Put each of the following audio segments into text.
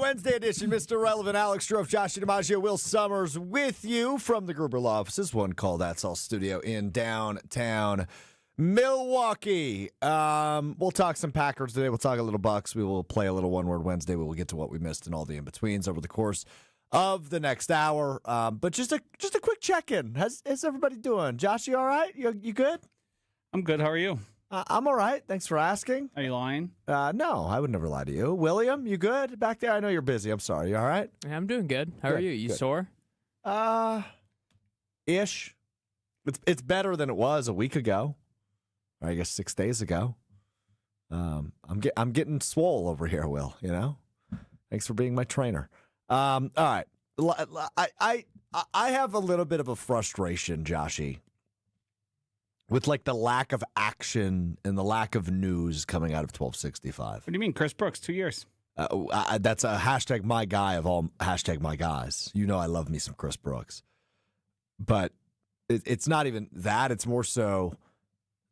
Wednesday edition, Mr. Relevant, Alex Strouf, Josh DiMaggio, Will Sommers with you from the Gruber Law Offices, one call That's All studio in downtown Milwaukee. We'll talk some Packers today. We'll talk a little Bucks. We will play a little One Word Wednesday. We will get to what we missed and all the in-betweens over the course of the next hour. But just a quick check-in. How's everybody doing? Josh, you all right? You good? I'm good. How are you? I'm all right. Thanks for asking. Are you lying? No, I would never lie to you. William, you good back there? I know you're busy. I'm sorry. You all right? Yeah, I'm doing good. How are you? You sore? Ish. It's better than it was a week ago. Or I guess 6 days ago. I'm getting swole over here, Will. You know. Thanks for being my trainer. All right. I have a little bit of a frustration, Joshy, with like the lack of action and the lack of news coming out of 1265. What do you mean, Chris Brooks? 2 years. That's a hashtag my guy of all hashtag my guys. You know I love me some Chris Brooks. But it's not even that. It's more so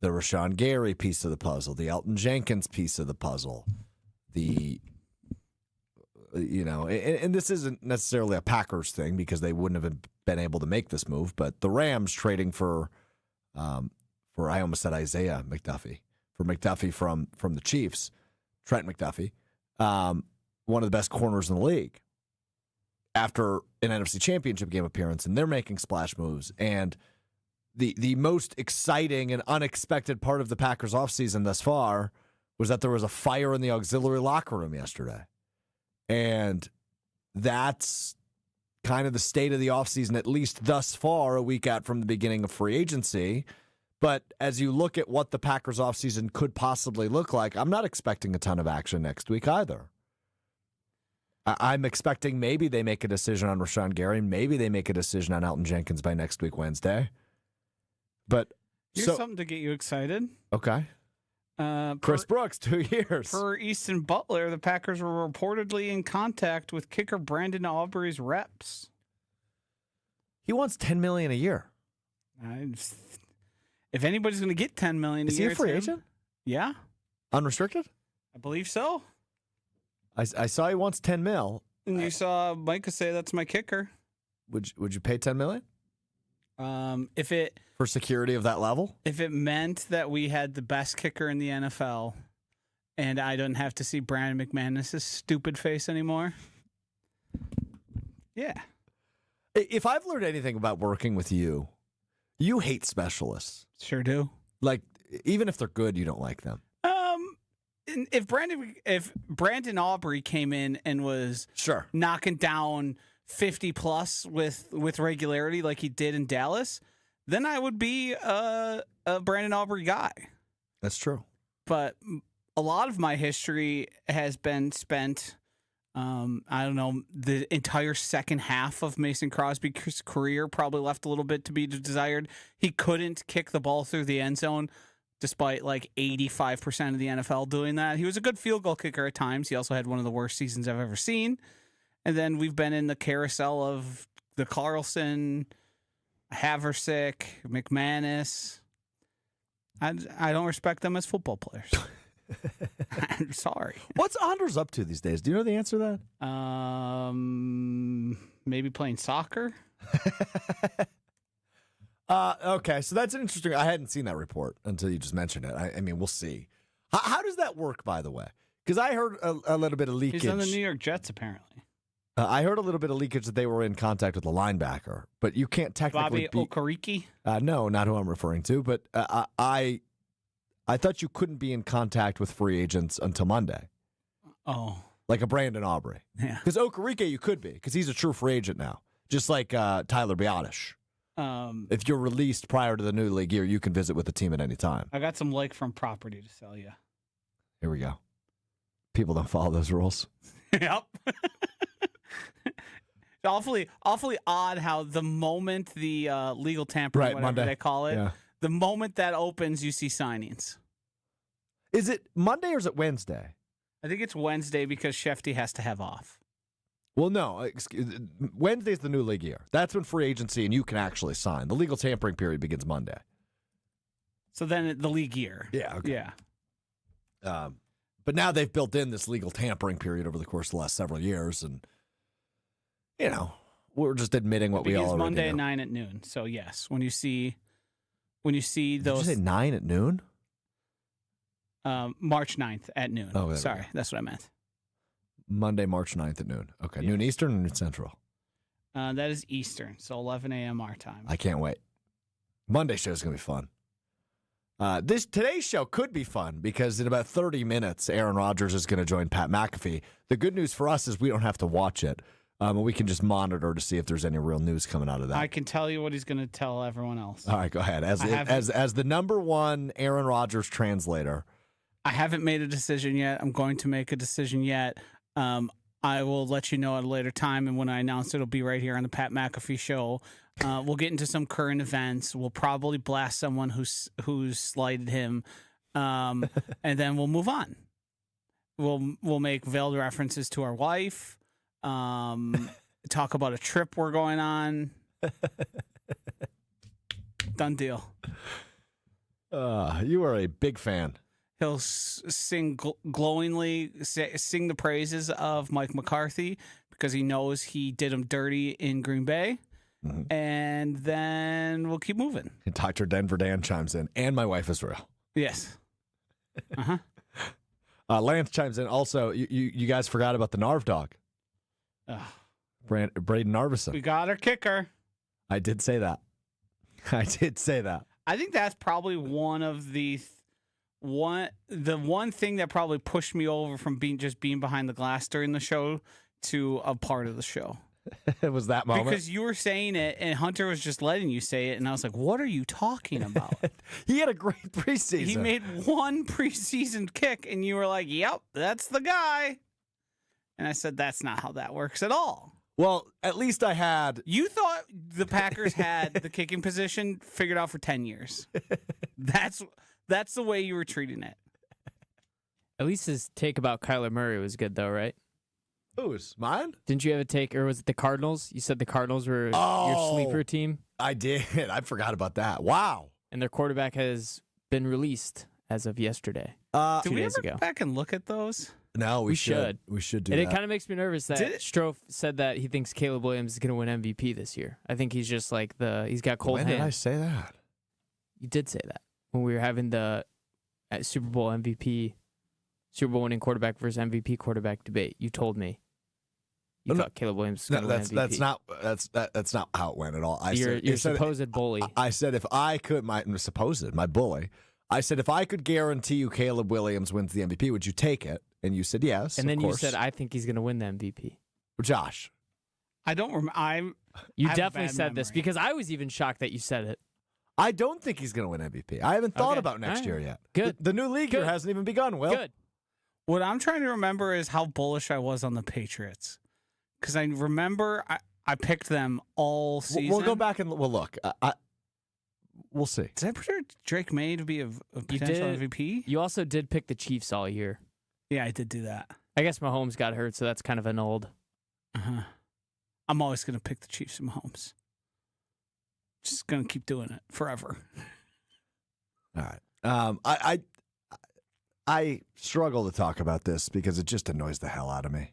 the Rashawn Gary piece of the puzzle, the Elton Jenkins piece of the puzzle, and this isn't necessarily a Packers thing because they wouldn't have been able to make this move, but the Rams trading for I almost said Isaiah McDuffie, for McDuffie from the Chiefs, Trent McDuffie, one of the best corners in the league, after an NFC Championship game appearance, and they're making splash moves. And the most exciting and unexpected part of the Packers offseason thus far was that there was a fire in the auxiliary locker room yesterday. And that's kind of the state of the offseason, at least thus far, a week out from the beginning of free agency. But as you look at what the Packers offseason could possibly look like, I'm not expecting a ton of action next week either. I'm expecting maybe they make a decision on Rashawn Gary, maybe they make a decision on Elton Jenkins by next week, Wednesday. But Here's something to get you excited. Okay. Chris Brooks, 2 years. Per Easton Butler, the Packers were reportedly in contact with kicker Brandon Aubrey's reps. He wants $10 million a year. If anybody's going to get $10 million a year, is he a free agent? Yeah, unrestricted. I believe so. I saw he wants $10 million. And you saw Micah say that's my kicker. Would you pay $10 million? If it for security of that level? If it meant that we had the best kicker in the NFL and I don't have to see Brandon McManus' stupid face anymore. Yeah. If I've learned anything about working with you, you hate specialists. Sure do. Like, even if they're good, you don't like them. If Brandon Aubrey came in and was knocking down 50 plus with regularity like he did in Dallas, then I would be a Brandon Aubrey guy. That's true. But a lot of my history has been spent, the entire second half of Mason Crosby's career probably left a little bit to be desired. He couldn't kick the ball through the end zone despite like 85% of the NFL doing that. He was a good field goal kicker at times. He also had one of the worst seasons I've ever seen. And then we've been in the carousel of the Carlson, Haversick, McManus. I don't respect them as football players. I'm sorry. What's Anders up to these days? Do you know the answer to that? Maybe playing soccer. Okay, so that's an interesting. I hadn't seen that report until you just mentioned it. I mean, we'll see. How does that work, by the way? Because I heard a little bit of leakage. He's on the New York Jets, apparently. I heard a little bit of leakage that they were in contact with the linebacker, but you can't technically. Bobby Okereke? No, not who I'm referring to. But I thought you couldn't be in contact with free agents until Monday. Oh, like a Brandon Aubrey. Yeah. Because Okereke, you could be, because he's a true free agent now, just like Tyler Biotish. If you're released prior to the new league year, you can visit with the team at any time. I got some lakefront property to sell you. Here we go. People don't follow those rules. Yep. Awfully odd how the moment the legal tampering, whatever Monday. They call it, the moment that opens, you see signings. Is it Monday or is it Wednesday? I think it's Wednesday because Shefty has to have off. Well, no. Wednesday's the new league year. That's when free agency and you can actually sign. The legal tampering period begins Monday. So then the league year. Yeah. Okay. Yeah. But now they've built in this legal tampering period over the course of the last several years, and we're just admitting what we all already Monday know. at 9 at noon. So yes, when you see those, Did you say 9 at noon? March 9th at noon. Oh, sorry, that's what I meant. Monday, March 9th at noon. Okay, Yeah. noon Eastern or noon Central? That is Eastern, so 11 a.m. our time. I can't wait. Monday show is going to be fun. Today's show could be fun because in about 30 minutes, Aaron Rodgers is going to join Pat McAfee. The good news for us is we don't have to watch it. We can just monitor to see if there's any real news coming out of that. I can tell you what he's going to tell everyone else. All right, go ahead. As the number one Aaron Rodgers translator. I haven't made a decision yet. I'm going to make a decision yet. I will let you know at a later time, and when I announce it, it'll be right here on the Pat McAfee Show. We'll get into some current events. We'll probably blast someone who's slighted him, and then we'll move on. We'll make veiled references to our wife. Talk about a trip we're going on. Done deal. You are a big fan. He'll sing glowingly, sing the praises of Mike McCarthy because he knows he did him dirty in Green Bay. Mm-hmm. And then we'll keep moving. And Dr. Denver Dan chimes in, and my wife is real. Yes. Uh-huh. Lance chimes in. Also, you guys forgot about the Narv dog. Braden Narvison. We got our kicker. I did say that. I think that's probably one of the one thing that probably pushed me over from being behind the glass during the show to a part of the show. It was that moment. Because you were saying it and Hunter was just letting you say it, and I was like, what are you talking about? He had a great preseason. He made one preseason kick, and you were like, yep, that's the guy. And I said, that's not how that works at all. Well, at least I had. You thought the Packers had the kicking position figured out for 10 years. That's the way you were treating it. At least his take about Kyler Murray was good, though, right? Who's mine? Didn't you have a take, or was it the Cardinals? You said the Cardinals were your sleeper team. I did. I forgot about that. Wow. And their quarterback has been released as of yesterday. 2 days ago. Go back and look at those? No, we should. We should do that. And it kind of makes me nervous that Strouf said that he thinks Caleb Williams is going to win MVP this year. I think he's just like he's got cold hands. When did I say that? You did say that when we were having the Super Bowl winning quarterback versus MVP quarterback debate. You told me you thought Caleb Williams was going to win MVP. That's not how it went at all. Your supposed bully. I said if I could, my bully. I said if I could guarantee you Caleb Williams wins the MVP, would you take it? And you said yes. And then of course. You said I think he's going to win the MVP. Josh, I don't remember. You definitely said this because I was even shocked that you said it. I don't think he's going to win MVP. I haven't thought about next year yet. Good. The new league year hasn't even begun, Will. Good. What I'm trying to remember is how bullish I was on the Patriots. Because I remember I picked them all season. We'll go back and we'll look. We'll see. Did I predict Drake May to be a potential MVP? You also did pick the Chiefs all year. Yeah, I did do that. I guess Mahomes got hurt, so that's kind of annulled. Uh-huh. I'm always going to pick the Chiefs and Mahomes. Just going to keep doing it forever. All right. I struggle to talk about this because it just annoys the hell out of me.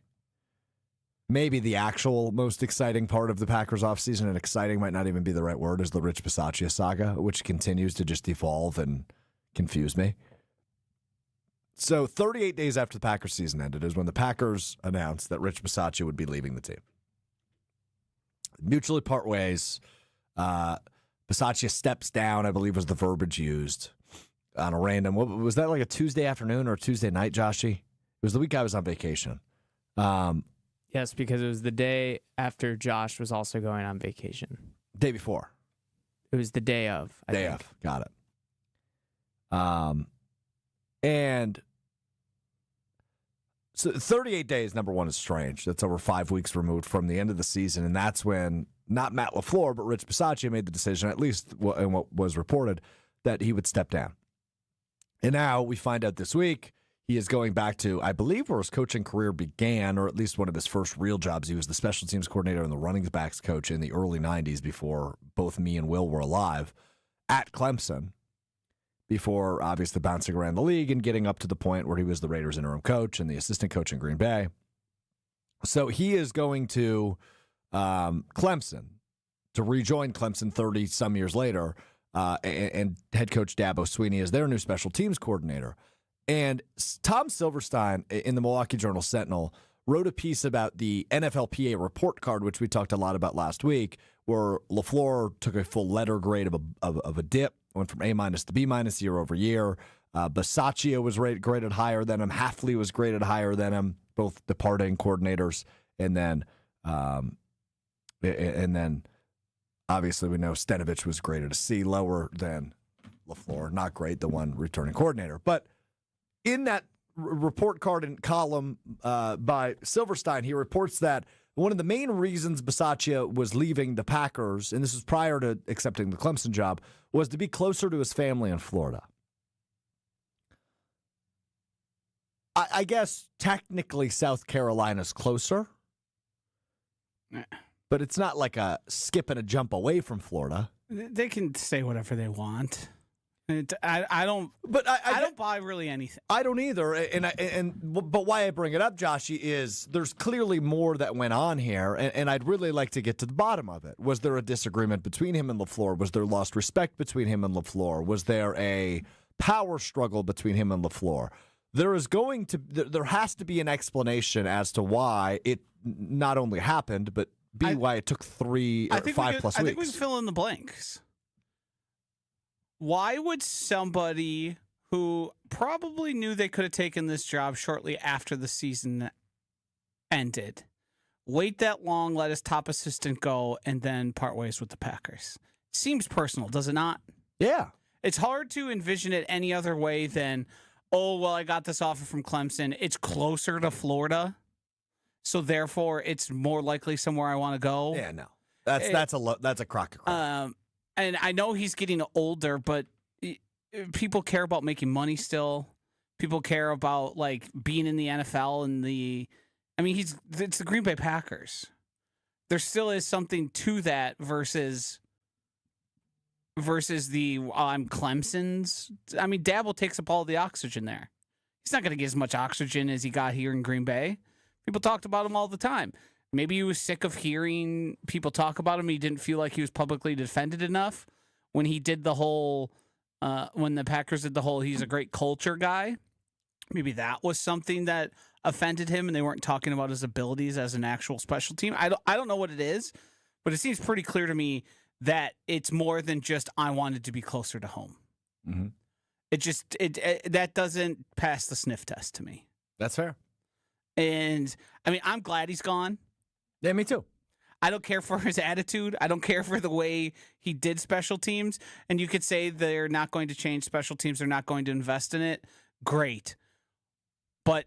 Maybe the actual most exciting part of the Packers offseason, and exciting might not even be the right word, is the Rich Bisaccia saga, which continues to just evolve and confuse me. So 38 days after the Packers season ended is when the Packers announced that Rich Bisaccia would be leaving the team. Mutually part ways. Bisaccia steps down, I believe was the verbiage used, on a random, was that like a Tuesday afternoon or a Tuesday night, Joshy? It was the week I was on vacation. Yes, because it was the day after Josh was also going on vacation. Day before. It was the day of, I think. Got it. And so 38 days, number one, is strange. That's over 5 weeks removed from the end of the season, and that's when not Matt LaFleur, but Rich Bisaccia made the decision, at least in what was reported, that he would step down. And now we find out this week he is going back to, I believe, where his coaching career began, or at least one of his first real jobs. He was the special teams coordinator and the running backs coach in the early 90s before both me and Will were alive at Clemson. before obviously bouncing around the league and getting up to the point where he was the Raiders interim coach and the assistant coach in Green Bay. So he is going to Clemson to rejoin Clemson 30-some years later, and head coach Dabo Swinney is their new special teams coordinator. And Tom Silverstein in the Milwaukee Journal-Sentinel wrote a piece about the NFLPA report card, which we talked a lot about last week, where LaFleur took a full letter grade of a dip, went from A- to B- year over year. Bisaccia was graded higher than him. Hafley was graded higher than him, both departing coordinators. And then obviously we know Stenovich was graded a C, lower than LaFleur. Not great, the one returning coordinator. But in that report card and column by Silverstein, he reports that one of the main reasons Bisaccia was leaving the Packers, and this was prior to accepting the Clemson job, was to be closer to his family in Florida. I guess technically South Carolina's closer, but it's not like a skip and a jump away from Florida. They can say whatever they want. I don't buy really anything. I don't either, but why I bring it up, Joshy, is there's clearly more that went on here, and I'd really like to get to the bottom of it. Was there a disagreement between him and LaFleur? Was there lost respect between him and LaFleur? Was there a power struggle between him and LaFleur? There has to be an explanation as to why it not only happened, but why it took 3 or 5+ weeks. I think we can fill in the blanks. Why would somebody who probably knew they could have taken this job shortly after the season ended wait that long, let his top assistant go, and then part ways with the Packers? Seems personal, does it not? Yeah. It's hard to envision it any other way than, oh, well, I got this offer from Clemson. It's closer to Florida, so therefore it's more likely somewhere I want to go. Yeah, no. That's a crock of crap. And I know he's getting older, but people care about making money still. People care about like being in the NFL and it's the Green Bay Packers. There still is something to that versus the I'm Clemson's. I mean, Dabo takes up all the oxygen there. He's not going to get as much oxygen as he got here in Green Bay. People talked about him all the time. Maybe he was sick of hearing people talk about him. He didn't feel like he was publicly defended enough when he did the whole, when the Packers did the whole, he's a great culture guy. Maybe that was something that offended him and they weren't talking about his abilities as an actual special team. I don't know what it is, but it seems pretty clear to me that it's more than just I wanted to be closer to home. Mm-hmm. That doesn't pass the sniff test to me. That's fair. And I mean, I'm glad he's gone. Yeah, me too. I don't care for his attitude. I don't care for the way he did special teams. And you could say they're not going to change special teams. They're not going to invest in it. Great. But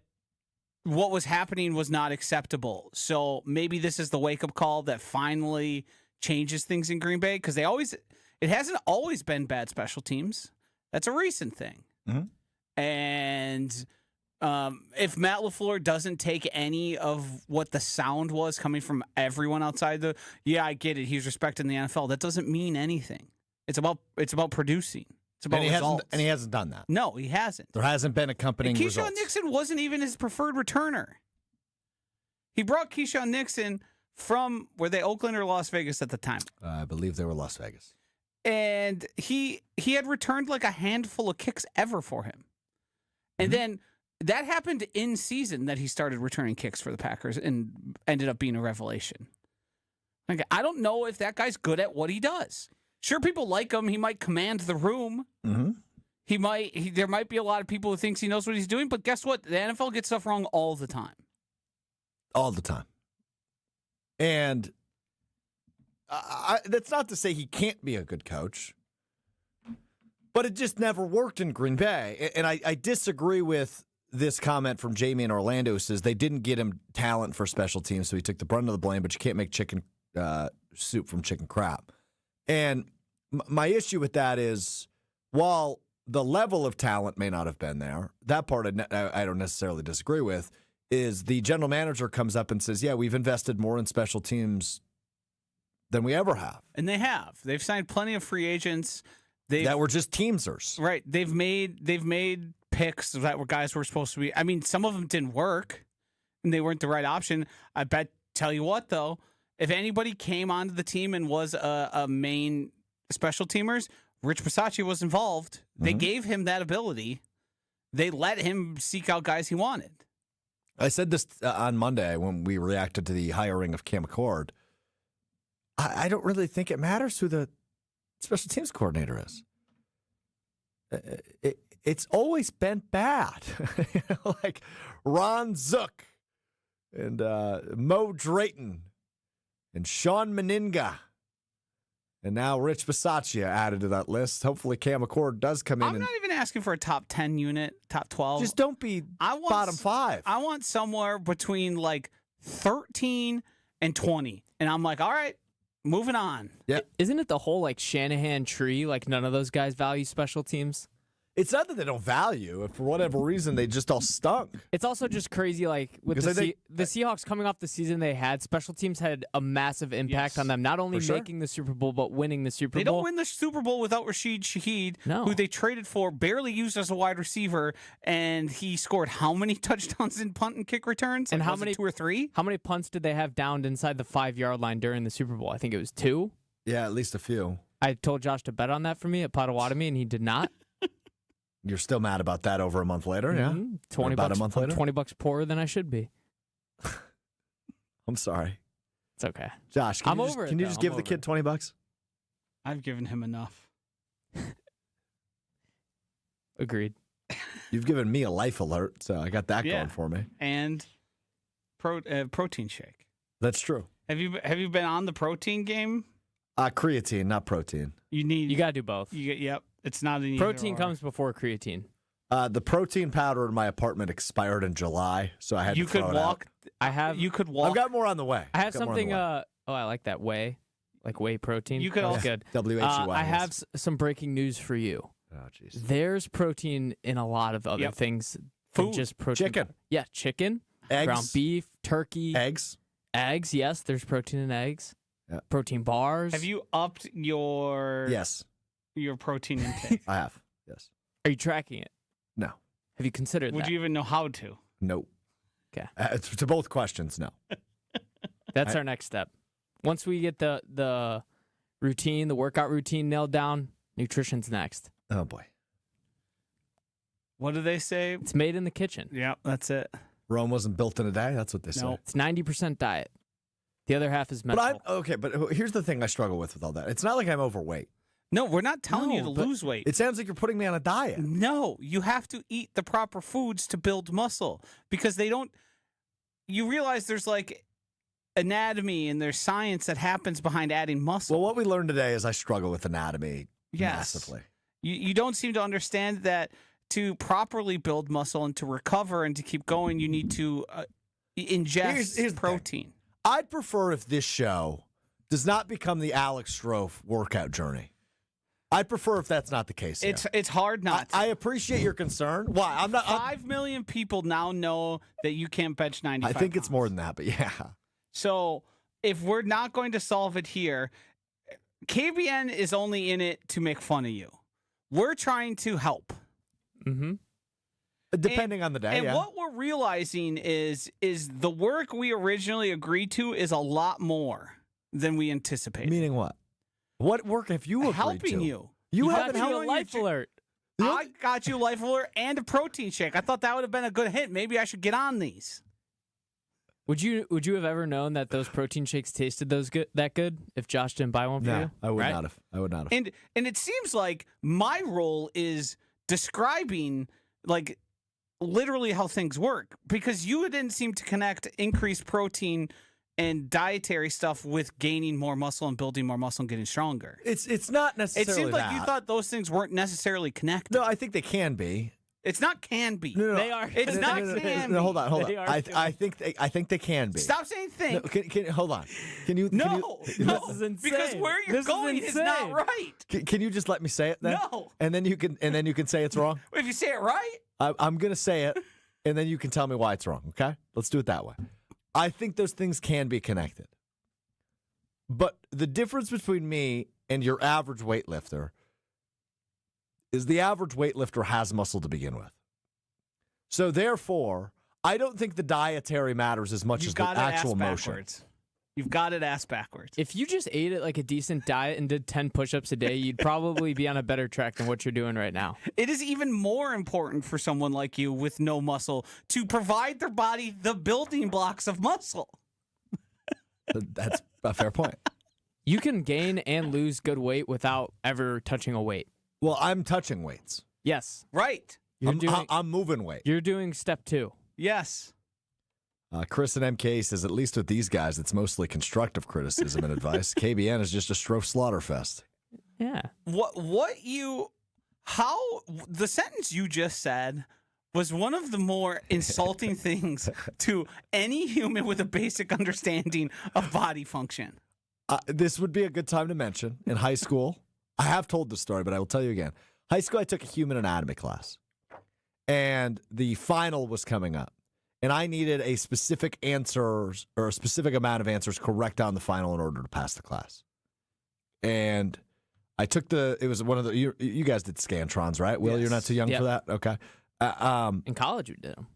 what was happening was not acceptable. So maybe this is the wake-up call that finally changes things in Green Bay, because it hasn't always been bad special teams. That's a recent thing. Mm-hmm. And if Matt LaFleur doesn't take any of what the sound was coming from everyone outside I get it, he's respecting the NFL, that doesn't mean anything. It's about producing. It's about results. And he hasn't done that. No, he hasn't. There hasn't been accompanying results. Keyshawn Nixon wasn't even his preferred returner. He brought Keyshawn Nixon from, were they Oakland or Las Vegas at the time? I believe they were Las Vegas. And he had returned like a handful of kicks ever for him. And then that happened in season that he started returning kicks for the Packers and ended up being a revelation. Like, I don't know if that guy's good at what he does. Sure, people like him. He might command the room. Mm-hmm. There might be a lot of people who thinks he knows what he's doing, but guess what? The NFL gets stuff wrong all the time. All the time. And that's not to say he can't be a good coach, but it just never worked in Green Bay. And I disagree with this comment from Jamie in Orlando, who says they didn't get him talent for special teams, so he took the brunt of the blame, but you can't make chicken soup from chicken crap. And my issue with that is, while the level of talent may not have been there, that part I don't necessarily disagree with, is the general manager comes up and says, yeah, we've invested more in special teams than we ever have. And they have. They've signed plenty of free agents. that were just teamsters. Right. They've made picks that were guys who were supposed to be. I mean, some of them didn't work, and they weren't the right option. I bet. Tell you what, though, if anybody came onto the team and was a main special teamers, Rich Bisaccia was involved. They gave him that ability. They let him seek out guys he wanted. I said this on Monday when we reacted to the hiring of Cam McCord. I don't really think it matters who the special teams coordinator is. It's always been bad. Like Ron Zook and Mo Drayton and Sean Meninga. And now Rich Bisaccia added to that list. Hopefully Cam McCord does come in. I'm not even asking for a top 10 unit, top 12. Just don't be bottom 5. I want somewhere between like 13 and 20. And I'm like, all right, moving on. Yeah. Isn't it the whole like Shanahan tree? Like none of those guys value special teams. It's not that they don't value. If for whatever reason they just all stunk. It's also just crazy, like with the Seahawks coming off the season they had, special teams had a massive impact on them, not only making the Super Bowl, but winning the Super Bowl. They don't win the Super Bowl without Rashid Shaheed, who they traded for, barely used as a wide receiver, and he scored how many touchdowns in punt and kick returns? And like, how many? 2 or 3? How many punts did they have downed inside the 5-yard line during the Super Bowl? I think it was 2. Yeah, at least a few. I told Josh to bet on that for me at Potawatomi, and he did not. You're still mad about that over a month later, yeah? $20 about a month later? $20 poorer than I should be. I'm sorry. It's okay. Josh, can you just give the kid $20? I've given him enough. Agreed. You've given me a life alert, so I got that going for me. And protein shake. That's true. Have you been on the protein game? Creatine, not protein. You got to do both. Yep. It's not an protein comes before creatine. The protein powder in my apartment expired in July, so I had to throw it out. You could walk. I've got more on the way. I have something. I like that whey, like whey protein. You could also good. WHEY. I have some breaking news for you. Oh, jeez. There's protein in a lot of other things. Food. Just protein. Chicken. Yeah, chicken. Eggs. Ground beef, turkey. Eggs. Eggs. Yes, there's protein in eggs. Yeah. Protein bars. Have you upped your protein intake? I have. Yes. Are you tracking it? No. Have you considered that? Would you even know how to? Nope. Okay. To both questions, no. That's our next step. Once we get the routine, the workout routine nailed down, nutrition's next. Oh, boy. What do they say? It's made in the kitchen. Yeah, that's it. Rome wasn't built in a day. That's what they say. It's 90% diet. The other half is mental. But here's the thing I struggle with all that. It's not like I'm overweight. No, we're not telling you to lose weight. It sounds like you're putting me on a diet. No, you have to eat the proper foods to build muscle because they don't. You realize there's like anatomy and there's science that happens behind adding muscle. Well, what we learned today is I struggle with anatomy massively. You don't seem to understand that to properly build muscle and to recover and to keep going, you need to ingest here's protein. I'd prefer if this show does not become the Alex Strouf workout journey. I'd prefer if that's not the case. It's hard not to. I appreciate your concern. Why? I'm not. 5 million people now know that you can't bench 95 I think it's pounds. more than that, but yeah. So if we're not going to solve it here, KBN is only in it to make fun of you. We're trying to help. Mm-hmm. Depending on the day, and what we're realizing is the work we originally agreed to is a lot more than we anticipated. Meaning what? What work have you agreed helping to? you. You got haven't you helped a life alert. I got you a life alert and a protein shake. I thought that would have been a good hit. Maybe I should get on these. Would you have ever known that those protein shakes tasted that good if Josh didn't buy one for you? I would not have. I would not have. And it seems like my role is describing like literally how things work because you didn't seem to connect increased protein and dietary stuff with gaining more muscle and building more muscle and getting stronger. It's not necessarily. It seems like that. you thought those things weren't necessarily connected. No, I think they can be. It's not can be. No, they are. It's not can be. No, hold on. They are I think they can be. Stop saying think. No, can hold on. Can you? No, This is insane. because where you're going is not right. Can you just let me say it then? No. And then you can say it's wrong. If you say it right, I'm gonna say it, and then you can tell me why it's wrong. Okay? Let's do it that way. I think those things can be connected. But the difference between me and your average weightlifter is the average weightlifter has muscle to begin with. So therefore, I don't think the dietary matters as much as the actual motion. You've got it ass backwards. If you just ate it like a decent diet and did 10 push-ups a day, you'd probably be on a better track than what you're doing right now. It is even more important for someone like you with no muscle to provide their body the building blocks of muscle. That's a fair point. You can gain and lose good weight without ever touching a weight. Well, I'm touching weights. Yes. Right. I'm moving weight. You're doing step 2. Yes. Chris and MK says, at least with these guys, it's mostly constructive criticism and advice. KBN is just a Strouf slaughterfest. Yeah. The sentence you just said was one of the more insulting things to any human with a basic understanding of body function. This would be a good time to mention. In high school, I have told this story, but I will tell you again. High school, I took a human anatomy class, and the final was coming up. And I needed a specific answers or a specific amount of answers correct on the final in order to pass the class. And I took it was one of the, you guys did Scantrons, right? Will, you're not too young for that? Okay. In college, we did them.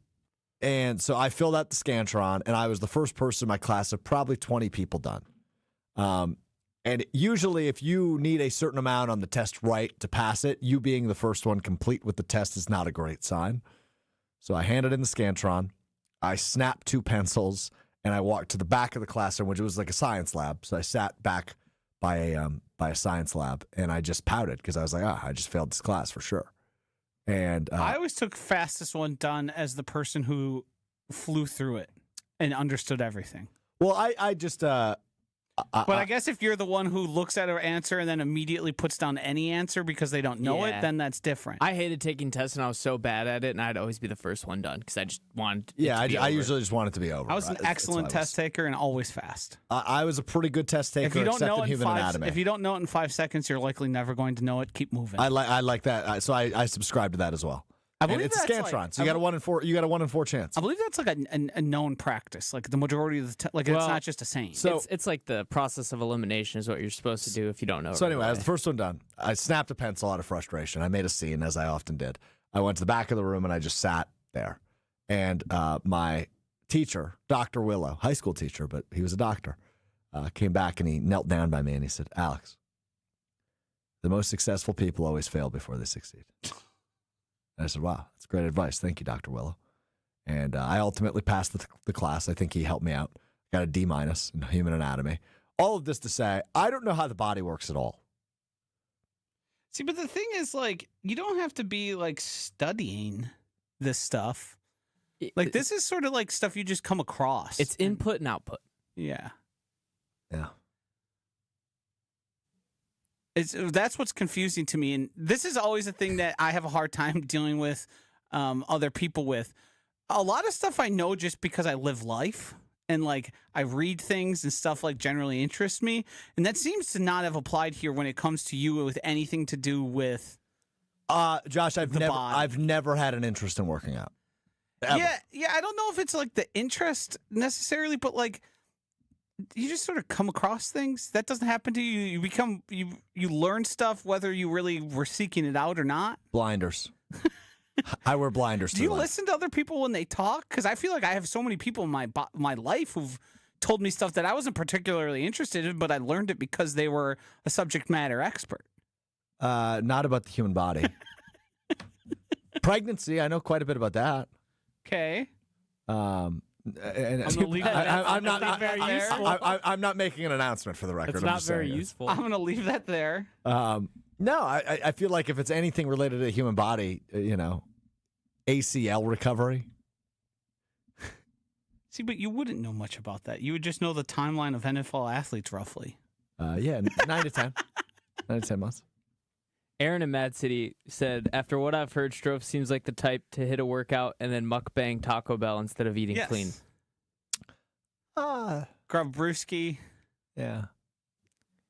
And so I filled out the Scantron, and I was the first person in my class of probably 20 people done. And usually if you need a certain amount on the test right to pass it, you being the first one complete with the test is not a great sign. So I handed in the Scantron. I snapped 2 pencils, and I walked to the back of the classroom, which was like a science lab. So I sat back by a science lab, and I just pouted because I was like, I just failed this class for sure. And I always took fastest one done as the person who flew through it and understood everything. Well, I just... I guess if you're the one who looks at an answer and then immediately puts down any answer because they don't know it, then that's different. I hated taking tests, and I was so bad at it, and I'd always be the first one done because I just wanted it to be over. I usually just want it to be over. I was an excellent test taker and always fast. I was a pretty good test taker, except in human anatomy. If you don't know it in 5 seconds, you're likely never going to know it. Keep moving. I like that. So I subscribe to that as well. I believe it's a Scantron, so you got a 1 in 4. You got a 1 in 4 chance. I believe that's like a known practice. Like the majority of the it's not just a saying. So it's like the process of elimination is what you're supposed to do if you don't know. So anyway, I was the first one done. I snapped a pencil out of frustration. I made a scene, as I often did. I went to the back of the room and I just sat there. And my teacher, Dr. Willow, high school teacher, but he was a doctor, came back and he knelt down by me and he said, "Alex, the most successful people always fail before they succeed." And I said, "Wow, that's great advice. Thank you, Dr. Willow." And I ultimately passed the class. I think he helped me out. Got a D- in human anatomy. All of this to say, I don't know how the body works at all. See, but the thing is, like, you don't have to be, like, studying this stuff. Like, this is sort of like stuff you just come across. It's input and output. Yeah. Yeah. That's what's confusing to me, and this is always a thing that I have a hard time dealing with other people with. A lot of stuff I know just because I live life, and like I read things and stuff like generally interests me, and that seems to not have applied here when it comes to you with anything to do with. Josh, I've never had an interest in working out. Ever. Yeah. I don't know if it's like the interest necessarily, but like. You just sort of come across things that doesn't happen to you. You learn stuff whether you really were seeking it out or not. Blinders. I wear blinders. Do you listen to other people when they talk? Because I feel like I have so many people in my life who've told me stuff that I wasn't particularly interested in, but I learned it because they were a subject matter expert. Not about the human body. Pregnancy, I know quite a bit about that. Okay. And I'm gonna leave that. I'm not making an announcement for the record. It's not very useful. I'm going to leave that there. No, I feel like if it's anything related to the human body, ACL recovery. See, but you wouldn't know much about that. You would just know the timeline of NFL athletes roughly. 9 to 10. 9 to 10 months. Aaron in Mad City said, after what I've heard, Strouf seems like the type to hit a workout and then mukbang Taco Bell instead of eating clean. Grub brewski. Yeah.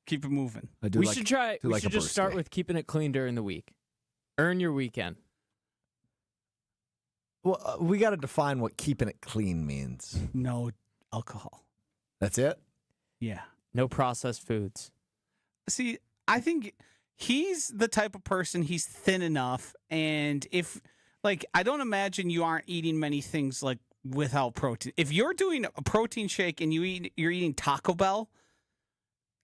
Keep it moving. We should just start with keeping it clean during the week. Earn your weekend. Well, we got to define what keeping it clean means. No alcohol. That's it? Yeah. No processed foods. See, I think he's the type of person, he's thin enough. And if, like, I don't imagine you aren't eating many things like without protein. If you're doing a protein shake and you're eating Taco Bell,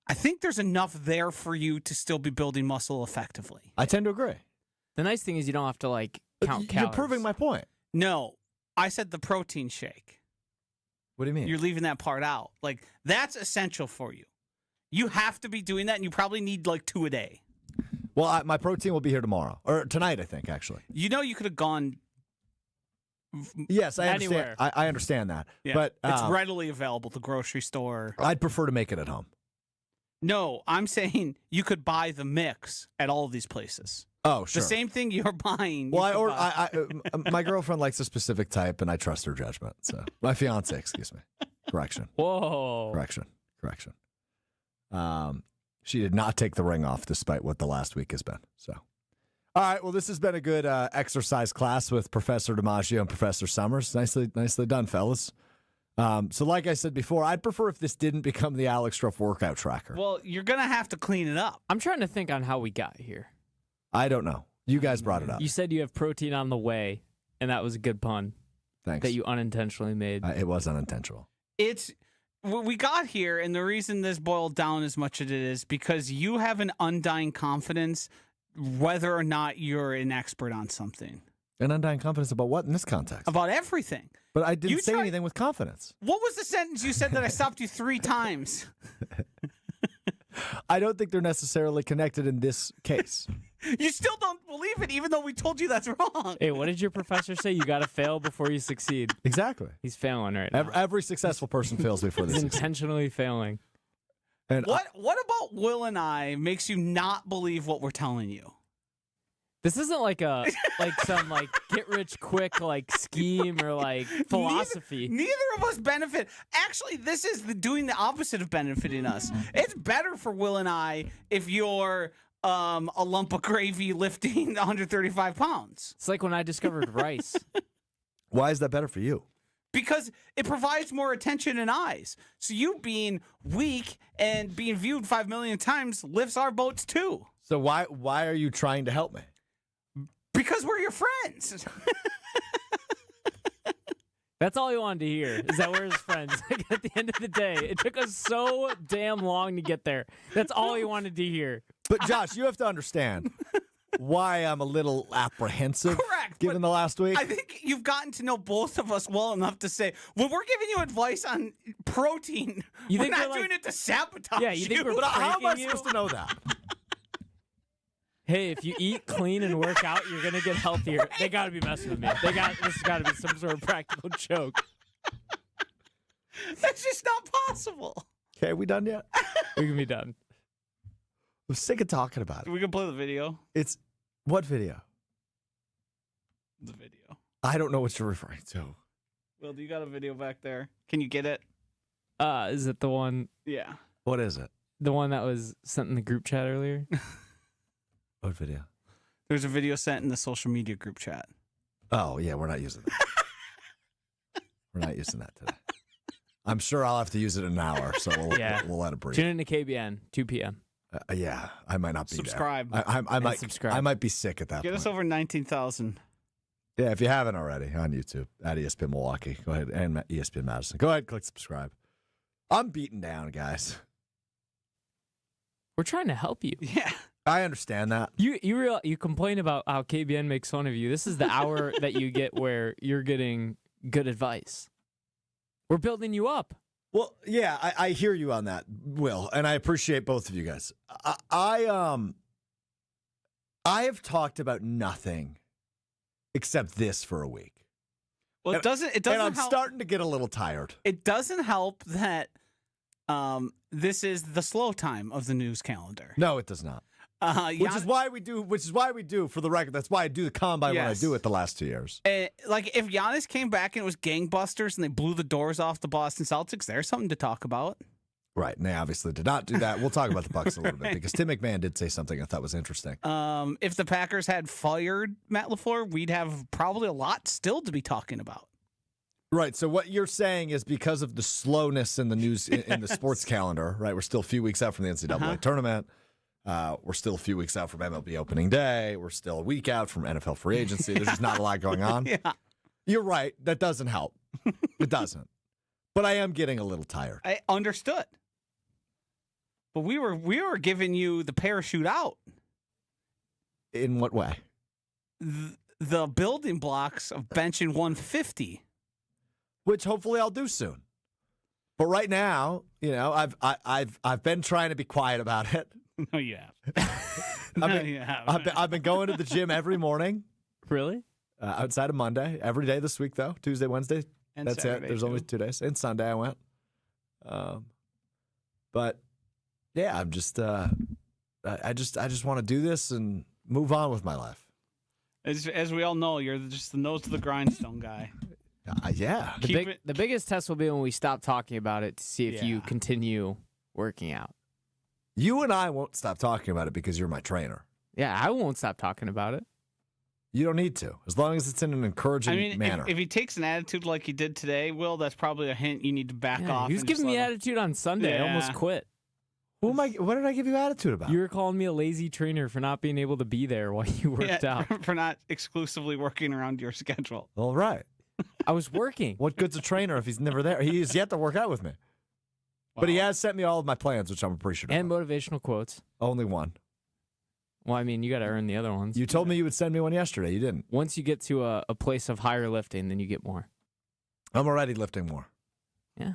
I think there's enough there for you to still be building muscle effectively. I tend to agree. The nice thing is you don't have to like count calories. You're proving my point. No, I said the protein shake. What do you mean? You're leaving that part out. Like, that's essential for you. You have to be doing that, and you probably need like 2 a day. Well, my protein will be here tomorrow. Or tonight, I think, actually. You know you could have gone... Yes, I understand. Anywhere. I understand that. Yeah, but it's readily available at the grocery store. I'd prefer to make it at home. No, I'm saying you could buy the mix at all of these places. Oh, sure. The same thing you're buying. Well, my girlfriend likes a specific type, and I trust her judgment. So my fiance, excuse me. Correction. Whoa. Correction. She did not take the ring off, despite what the last week has been. So, all right. Well, this has been a good exercise class with Professor DiMaggio and Professor Sommers. Nicely done, fellas. So, like I said before, I'd prefer if this didn't become the Alex Strouf workout tracker. Well, you're gonna have to clean it up. I'm trying to think on how we got here. I don't know. You guys brought it up. You said you have protein on the way, and that was a good pun. Thanks. That you unintentionally made. It was unintentional. We got here, and the reason this boiled down as much as it is because you have an undying confidence whether or not you're an expert on something. An undying confidence about what in this context? About everything. But I didn't say anything with confidence. What was the sentence you said that I stopped you 3 times? I don't think they're necessarily connected in this case. You still don't believe it, even though we told you that's wrong. Hey, what did your professor say? You got to fail before you succeed. Exactly. He's failing right now. Every successful person fails before they He's succeed. intentionally failing. And what about Will and I makes you not believe what we're telling you? This isn't like some get rich quick scheme or philosophy. Neither of us benefit. Actually, this is doing the opposite of benefiting us. It's better for Will and I if you're a lump of gravy lifting 135 pounds. It's like when I discovered rice. Why is that better for you? Because it provides more attention and eyes. So you being weak and being viewed 5 million times lifts our boats too. So why are you trying to help me? Because we're your friends. That's all he wanted to hear, is that we're his friends. At the end of the day, it took us so damn long to get there. That's all he wanted to hear. But Josh, you have to understand why I'm a little apprehensive. Correct. Given the last week. I think you've gotten to know both of us well enough to say, when we're giving you advice on protein, we're not doing it to sabotage you. Think we're but how am I you? supposed to know that? Hey, if you eat clean and work out, you're gonna get healthier. They gotta be messing with me. This has gotta be some sort of practical joke. That's just not possible. Okay, are we done yet? We can be done. I'm sick of talking about it. We can play the video. It's what video? The video. I don't know what you're referring to. Will, do you got a video back there? Can you get it? Is it the one? Yeah. What is it? The one that was sent in the group chat earlier? What video? There's a video sent in the social media group chat. Oh, yeah, we're not using that. We're not using that today. I'm sure I'll have to use it in an hour, so we'll let it breathe. Tune in to KBN, 2 p.m. Yeah, I might not be subscribe. there. I might subscribe. I might be sick at that Get point. us over 19,000. Yeah, if you haven't already, on YouTube, at ESPN Milwaukee. Go ahead, and ESPN Madison. Go ahead, click subscribe. I'm beaten down, guys. We're trying to help you. Yeah. I understand that. You complain about how KBN makes fun of you. This is the hour that you get where you're getting good advice. We're building you up. Well, yeah, I hear you on that, Will, and I appreciate both of you guys. I have talked about nothing except this for a week. Well, it doesn't. And I'm starting to get a little tired. It doesn't help that this is the slow time of the news calendar. No, it does not. Which is why we do, for the record, that's why I do the combine when I do it the last 2 years. Like, if Giannis came back and it was gangbusters and they blew the doors off the Boston Celtics, there's something to talk about. Right, and they obviously did not do that. We'll talk about the Bucks a little bit, because Tim McMahon did say something I thought was interesting. If the Packers had fired Matt LaFleur, we'd have probably a lot still to be talking about. Right, so what you're saying is because of the slowness in the news, in the sports calendar, right, we're still a few weeks out from the NCAA tournament. We're still a few weeks out from MLB opening day. We're still a week out from NFL free agency. There's just not a lot going on. Yeah. You're right. That doesn't help. It doesn't. But I am getting a little tired. I understood. But we were giving you the parachute out. In what way? The building blocks of benching 150. Which hopefully I'll do soon. But right now, I've been trying to be quiet about it. No, you have. I've been going to the gym every morning. Really? Outside of Monday. Every day this week, though. Tuesday, Wednesday. And that's Saturday, it. There's too. only 2 days. And Sunday I went. But yeah, I'm just I just want to do this and move on with my life. As we all know, you're just the nose to the grindstone guy. Yeah. The biggest test will be when we stop talking about it to see if you continue working out. You and I won't stop talking about it because you're my trainer. Yeah, I won't stop talking about it. You don't need to, as long as it's in an encouraging manner. If he takes an attitude like he did today, Will, that's probably a hint you need to back off. He was giving me attitude on Sunday. I almost quit. What did I give you attitude about? You were calling me a lazy trainer for not being able to be there while you worked out. For not exclusively working around your schedule. All right. I was working. What good's a trainer if he's never there? He has yet to work out with me. Wow. But he has sent me all of my plans, which I'm appreciative of. And motivational quotes. Only one. Well, I mean, you got to earn the other ones. You told me you would send me one yesterday. You didn't. Once you get to a place of higher lifting, then you get more. I'm already lifting more. Yeah.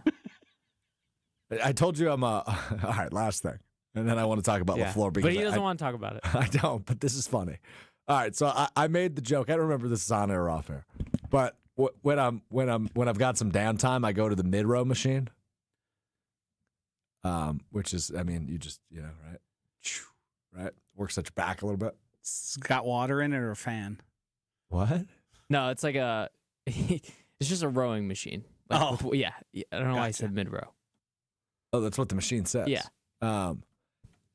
I told you I'm all right, last thing. And then I want to talk about LaFleur. Because but he doesn't want to talk about it. I don't, but this is funny. All right, so I made the joke. I don't remember if this is on air or off air. But when I've got some downtime, I go to the mid-row machine. Which is, I mean, you just, right? Right? Works at your back a little bit. It's got water in it or a fan? What? No, it's like it's just a rowing machine. Like yeah. I don't know why I said mid-row. Oh, that's what the machine says. Yeah.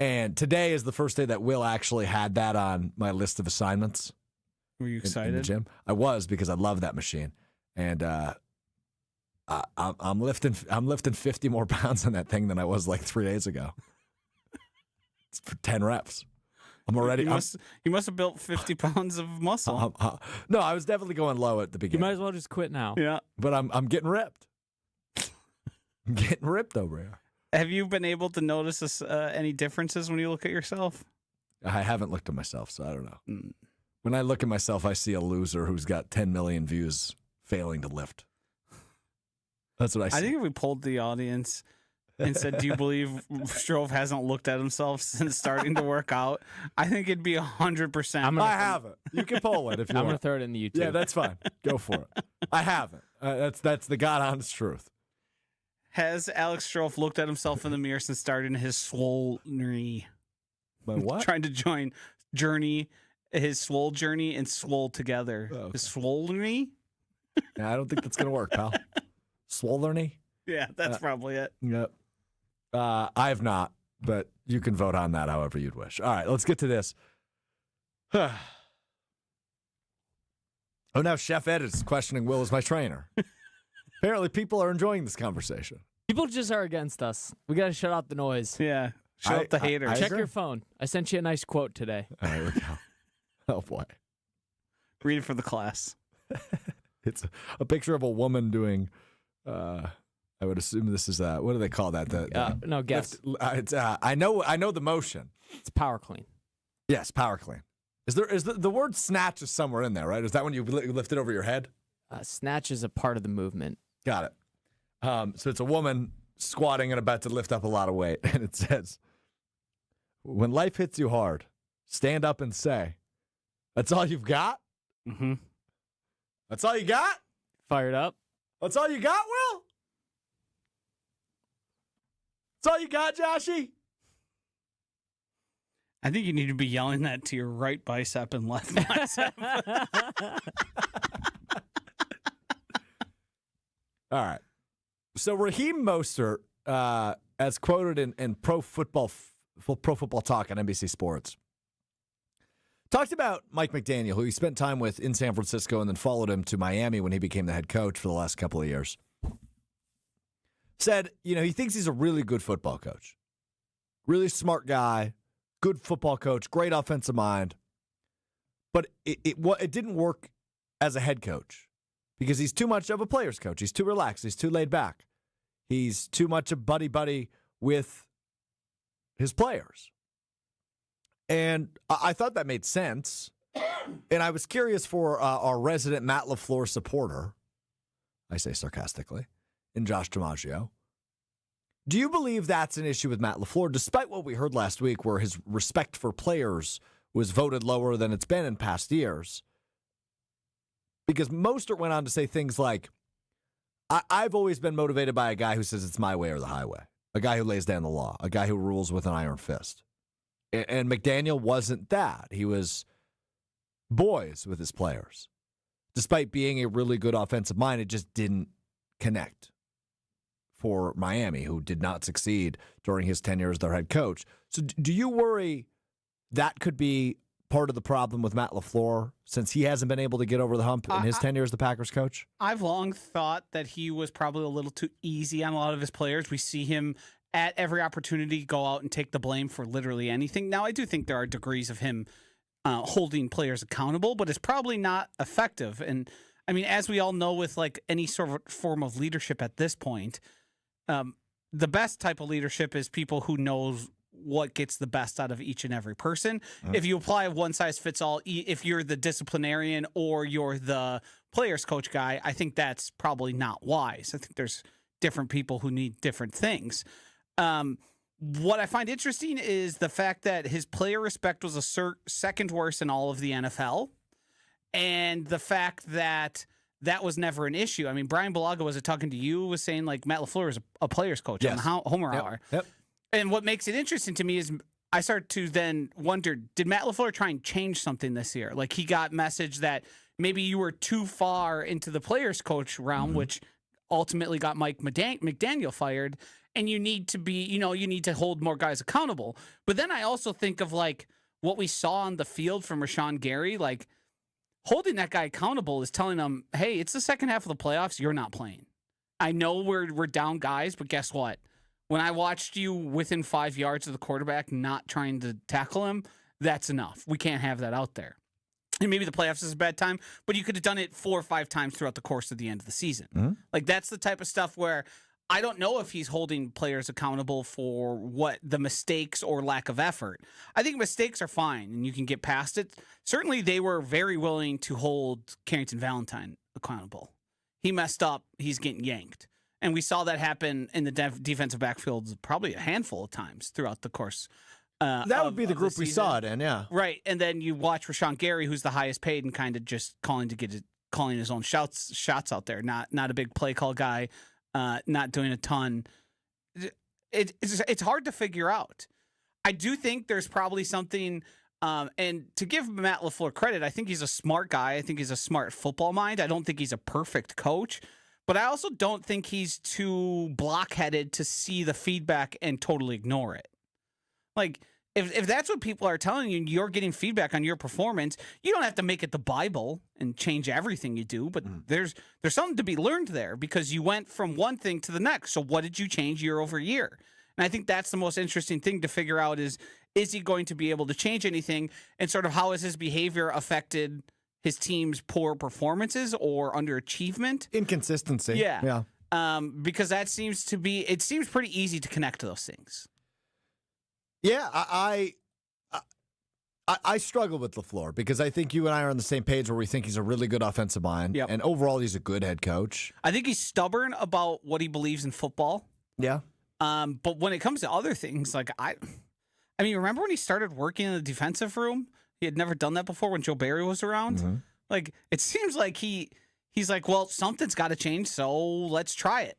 And today is the first day that Will actually had that on my list of assignments. Were you excited? In the gym? I was, because I love that machine. And I'm lifting 50 more pounds on that thing than I was like 3 days ago. It's for 10 reps. I'm already. You must have built 50 pounds of muscle. No, I was definitely going low at the beginning. You might as well just quit now. Yeah. But I'm getting ripped. I'm getting ripped over here. Have you been able to notice any differences when you look at yourself? I haven't looked at myself, so I don't know. Mm. When I look at myself, I see a loser who's got 10 million views failing to lift. That's what I see. I think if we polled the audience and said, do you believe Strouf hasn't looked at himself since starting to work out? I think it'd be 100%. I haven't. You can poll it if you want. I'm going to throw it in the YouTube. Yeah, that's fine. Go for it. I haven't. That's the God honest truth. Has Alex Strouf looked at himself in the mirror since starting his swolery? My what? Trying to join his swole journey and swole together. Oh, okay. His swolery? Yeah, I don't think that's going to work, pal. Swolery? Yeah, that's probably it. Yep. I have not, but you can vote on that however you'd wish. All right, let's get to this. Oh, now Chef Ed is questioning Will as my trainer. Apparently, people are enjoying this conversation. People just are against us. We got to shut out the noise. Yeah. Shut up the haters. Check your phone. I sent you a nice quote today. All right, here we go. Oh, boy. Read it for the class. It's a picture of a woman doing, I would assume this is, what do they call that? No, guess. It's, I know the motion. It's power clean. Yes, power clean. Is the word snatch is somewhere in there, right? Is that when you lift it over your head? Snatch is a part of the movement. Got it. So it's a woman squatting and about to lift up a lot of weight. And it says, when life hits you hard, stand up and say, that's all you've got? Mm-hmm. That's all you got? Fired up. That's all you got, Will? That's all you got, Joshy? I think you need to be yelling that to your right bicep and left bicep. All right. So Raheem Mostert, as quoted in Pro Football Talk on NBC Sports, talked about Mike McDaniel, who he spent time with in San Francisco and then followed him to Miami when he became the head coach for the last couple of years. Said, he thinks he's a really good football coach. Really smart guy, good football coach, great offensive mind, but it didn't work as a head coach because he's too much of a player's coach. He's too relaxed. He's too laid back. He's too much a buddy-buddy with his players. And I thought that made sense. And I was curious for our resident Matt LaFleur supporter, I say sarcastically, in Josh DiMaggio. Do you believe that's an issue with Matt LaFleur, despite what we heard last week where his respect for players was voted lower than it's been in past years? Because Mostert went on to say things like, I've always been motivated by a guy who says it's my way or the highway, a guy who lays down the law, a guy who rules with an iron fist. And McDaniel wasn't that. He was boys with his players. Despite being a really good offensive mind, it just didn't connect for Miami, who did not succeed during his tenure as their head coach. So do you worry that could be part of the problem with Matt LaFleur since he hasn't been able to get over the hump in his tenure as the Packers coach? I've long thought that he was probably a little too easy on a lot of his players. We see him at every opportunity go out and take the blame for literally anything. Now, I do think there are degrees of him holding players accountable, but it's probably not effective. And I mean, as we all know with like any sort of form of leadership at this point, the best type of leadership is people who knows what gets the best out of each and every person. If you apply a one-size-fits-all, if you're the disciplinarian or you're the players coach guy, I think that's probably not wise. I think there's different people who need different things. What I find interesting is the fact that his player respect was a second worst in all of the NFL, and the fact that that was never an issue. I mean, Brian Bulaga was talking to you, was saying like Matt LaFleur is a players coach on the Homer Hour. Yep. And what makes it interesting to me is I start to then wonder, did Matt LaFleur try and change something this year? Like he got message that maybe you were too far into the players coach realm, which ultimately got Mike McDaniel fired, and you need to be, you need to hold more guys accountable. But then I also think of like what we saw on the field from Rashawn Gary, like holding that guy accountable is telling him, hey, it's the second half of the playoffs, you're not playing. I know we're down guys, but guess what? When I watched you within 5 yards of the quarterback not trying to tackle him, that's enough. We can't have that out there. And maybe the playoffs is a bad time, but you could have done it 4 or 5 times throughout the course of the end of the season. Like that's the type of stuff where I don't know if he's holding players accountable for what the mistakes or lack of effort. I think mistakes are fine and you can get past it. Certainly they were very willing to hold Carrington Valentine accountable. He messed up, he's getting yanked. And we saw that happen in the defensive backfield probably a handful of times throughout the course. That would be the group we saw it in, yeah. Right. And then you watch Rashawn Gary, who's the highest paid and kind of just calling his own shots out there. Not a big play call guy, not doing a ton. It's hard to figure out. I do think there's probably something, and to give Matt LaFleur credit, I think he's a smart guy. I think he's a smart football mind. I don't think he's a perfect coach. But I also don't think he's too blockheaded to see the feedback and totally ignore it. Like, if that's what people are telling you, you're getting feedback on your performance, you don't have to make it the Bible and change everything you do, but there's something to be learned there because you went from one thing to the next. So what did you change year over year? And I think that's the most interesting thing to figure out is he going to be able to change anything and sort of how has his behavior affected his team's poor performances or underachievement? Inconsistency. Yeah. Because that seems pretty easy to connect to those things. Yeah, I struggle with LaFleur because I think you and I are on the same page where we think he's a really good offensive mind. Yep. And overall, he's a good head coach. I think he's stubborn about what he believes in football. Yeah. But when it comes to other things, like I mean, remember when he started working in the defensive room? He had never done that before when Joe Barry was around. Like, it seems like he's like, well, something's got to change, so let's try it.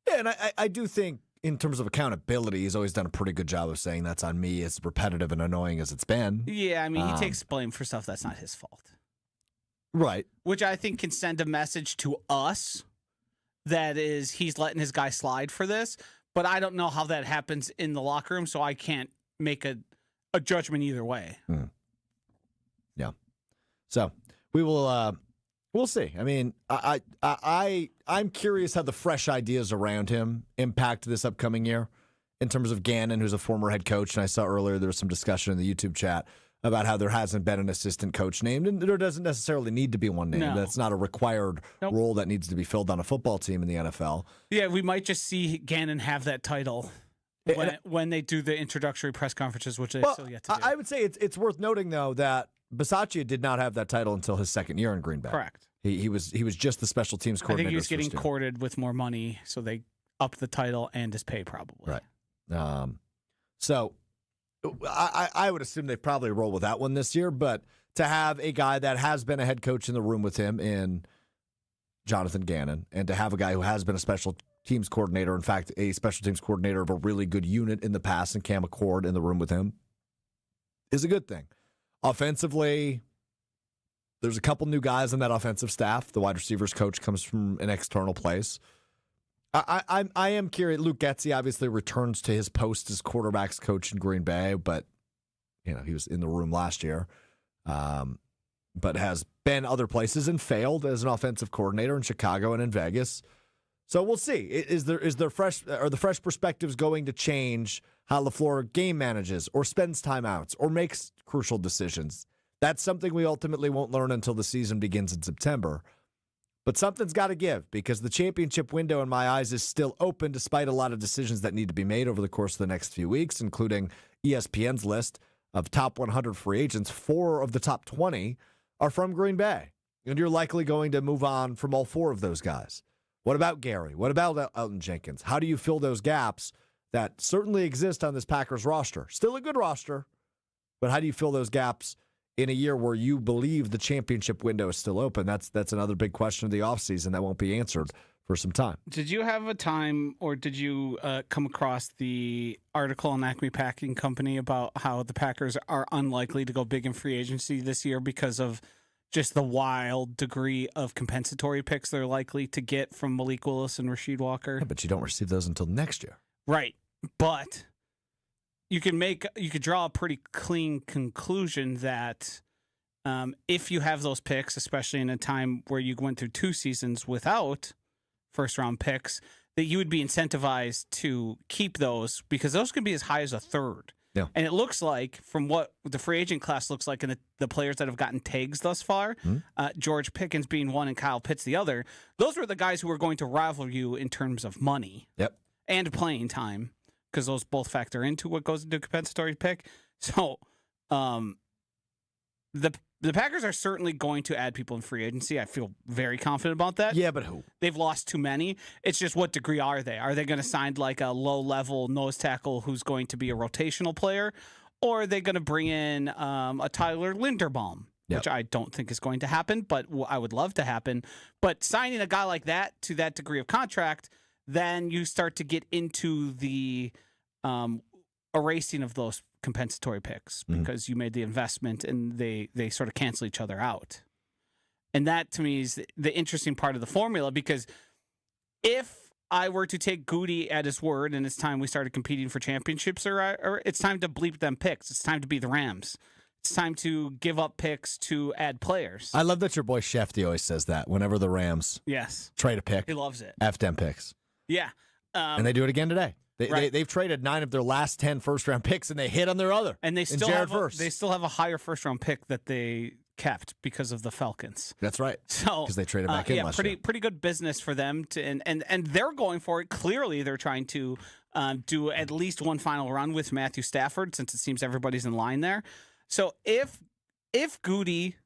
Yeah, and I do think in terms of accountability, he's always done a pretty good job of saying that's on me, as repetitive and annoying as it's been. Yeah, I mean, he takes blame for stuff that's not his fault. Right. Which I think can send a message to us that is he's letting his guy slide for this, but I don't know how that happens in the locker room, so I can't make a judgment either way. Yeah. So we will we'll see. I mean, I'm curious how the fresh ideas around him impact this upcoming year in terms of Gannon, who's a former head coach. And I saw earlier there was some discussion in the YouTube chat about how there hasn't been an assistant coach named, and there doesn't necessarily need to be one named. No. That's not a required role that needs to be filled on a football team in the NFL. Yeah, we might just see Gannon have that title when they do the introductory press conferences, which they still yet to do. I would say it's worth noting, though, that Bisaccia did not have that title until his second year in Green Bay. Correct. He was just the special teams coordinator. I think he was getting courted with more money, so they upped the title and his pay probably. Right. So I would assume they probably roll with that one this year, but to have a guy that has been a head coach in the room with him in Jonathan Gannon, and to have a guy who has been a special teams coordinator, in fact, a special teams coordinator of a really good unit in the past, and Cam McCord in the room with him, is a good thing. Offensively, there's a couple new guys on that offensive staff. The wide receivers coach comes from an external place. I am curious. Luke Getsy obviously returns to his post as quarterbacks coach in Green Bay, but he was in the room last year, but has been other places and failed as an offensive coordinator in Chicago and in Vegas. So we'll see. Is the fresh perspectives going to change how LaFleur game manages or spends timeouts or makes crucial decisions? That's something we ultimately won't learn until the season begins in September. But something's got to give, because the championship window, in my eyes, is still open despite a lot of decisions that need to be made over the course of the next few weeks, including ESPN's list of top 100 free agents. 4 of the top 20 are from Green Bay, and you're likely going to move on from all 4 of those guys. What about Gary? What about Elton Jenkins? How do you fill those gaps that certainly exist on this Packers roster? Still a good roster, but how do you fill those gaps in a year where you believe the championship window is still open? That's another big question of the offseason that won't be answered for some time. Did you have a time, or did you come across the article on Acme Packing Company about how the Packers are unlikely to go big in free agency this year because of just the wild degree of compensatory picks they're likely to get from Malik Willis and Rasheed Walker? Yeah, but you don't receive those until next year. Right. But you could draw a pretty clean conclusion that if you have those picks, especially in a time where you went through 2 seasons without first-round picks, that you would be incentivized to keep those, because those could be as high as a third. Yeah. And it looks like, from what the free agent class looks like, and the players that have gotten tags thus far, George Pickens being one and Kyle Pitts the other, those were the guys who are going to rival you in terms of money and playing time, because those both factor into what goes into a compensatory pick. So the Packers are certainly going to add people in free agency. I feel very confident about that. Yeah, but who? They've lost too many. It's just, what degree are they? Are they going to sign like a low-level nose tackle who's going to be a rotational player? Or are they going to bring in a Tyler Linderbaum, which I don't think is going to happen, but I would love to happen. But signing a guy like that to that degree of contract, then you start to get into the erasing of those compensatory picks, because you made the investment and they sort of cancel each other out. And that, to me, is the interesting part of the formula, because if I were to take Goody at his word and it's time we started competing for championships, or it's time to bleep them picks, it's time to be the Rams, it's time to give up picks to add players. I love that your boy Shefty always says that whenever the Rams trade a pick. He loves it. F them picks. Yeah. And they do it again today. They've traded 9 of their last 10 first-round picks, and they hit on their other. And they still have a higher first-round pick that they kept because of the Falcons. That's right. So because they traded back in last year. Pretty good business for them and they're going for it. Clearly, they're trying to do at least one final run with Matthew Stafford, since it seems everybody's in line there. So if Goody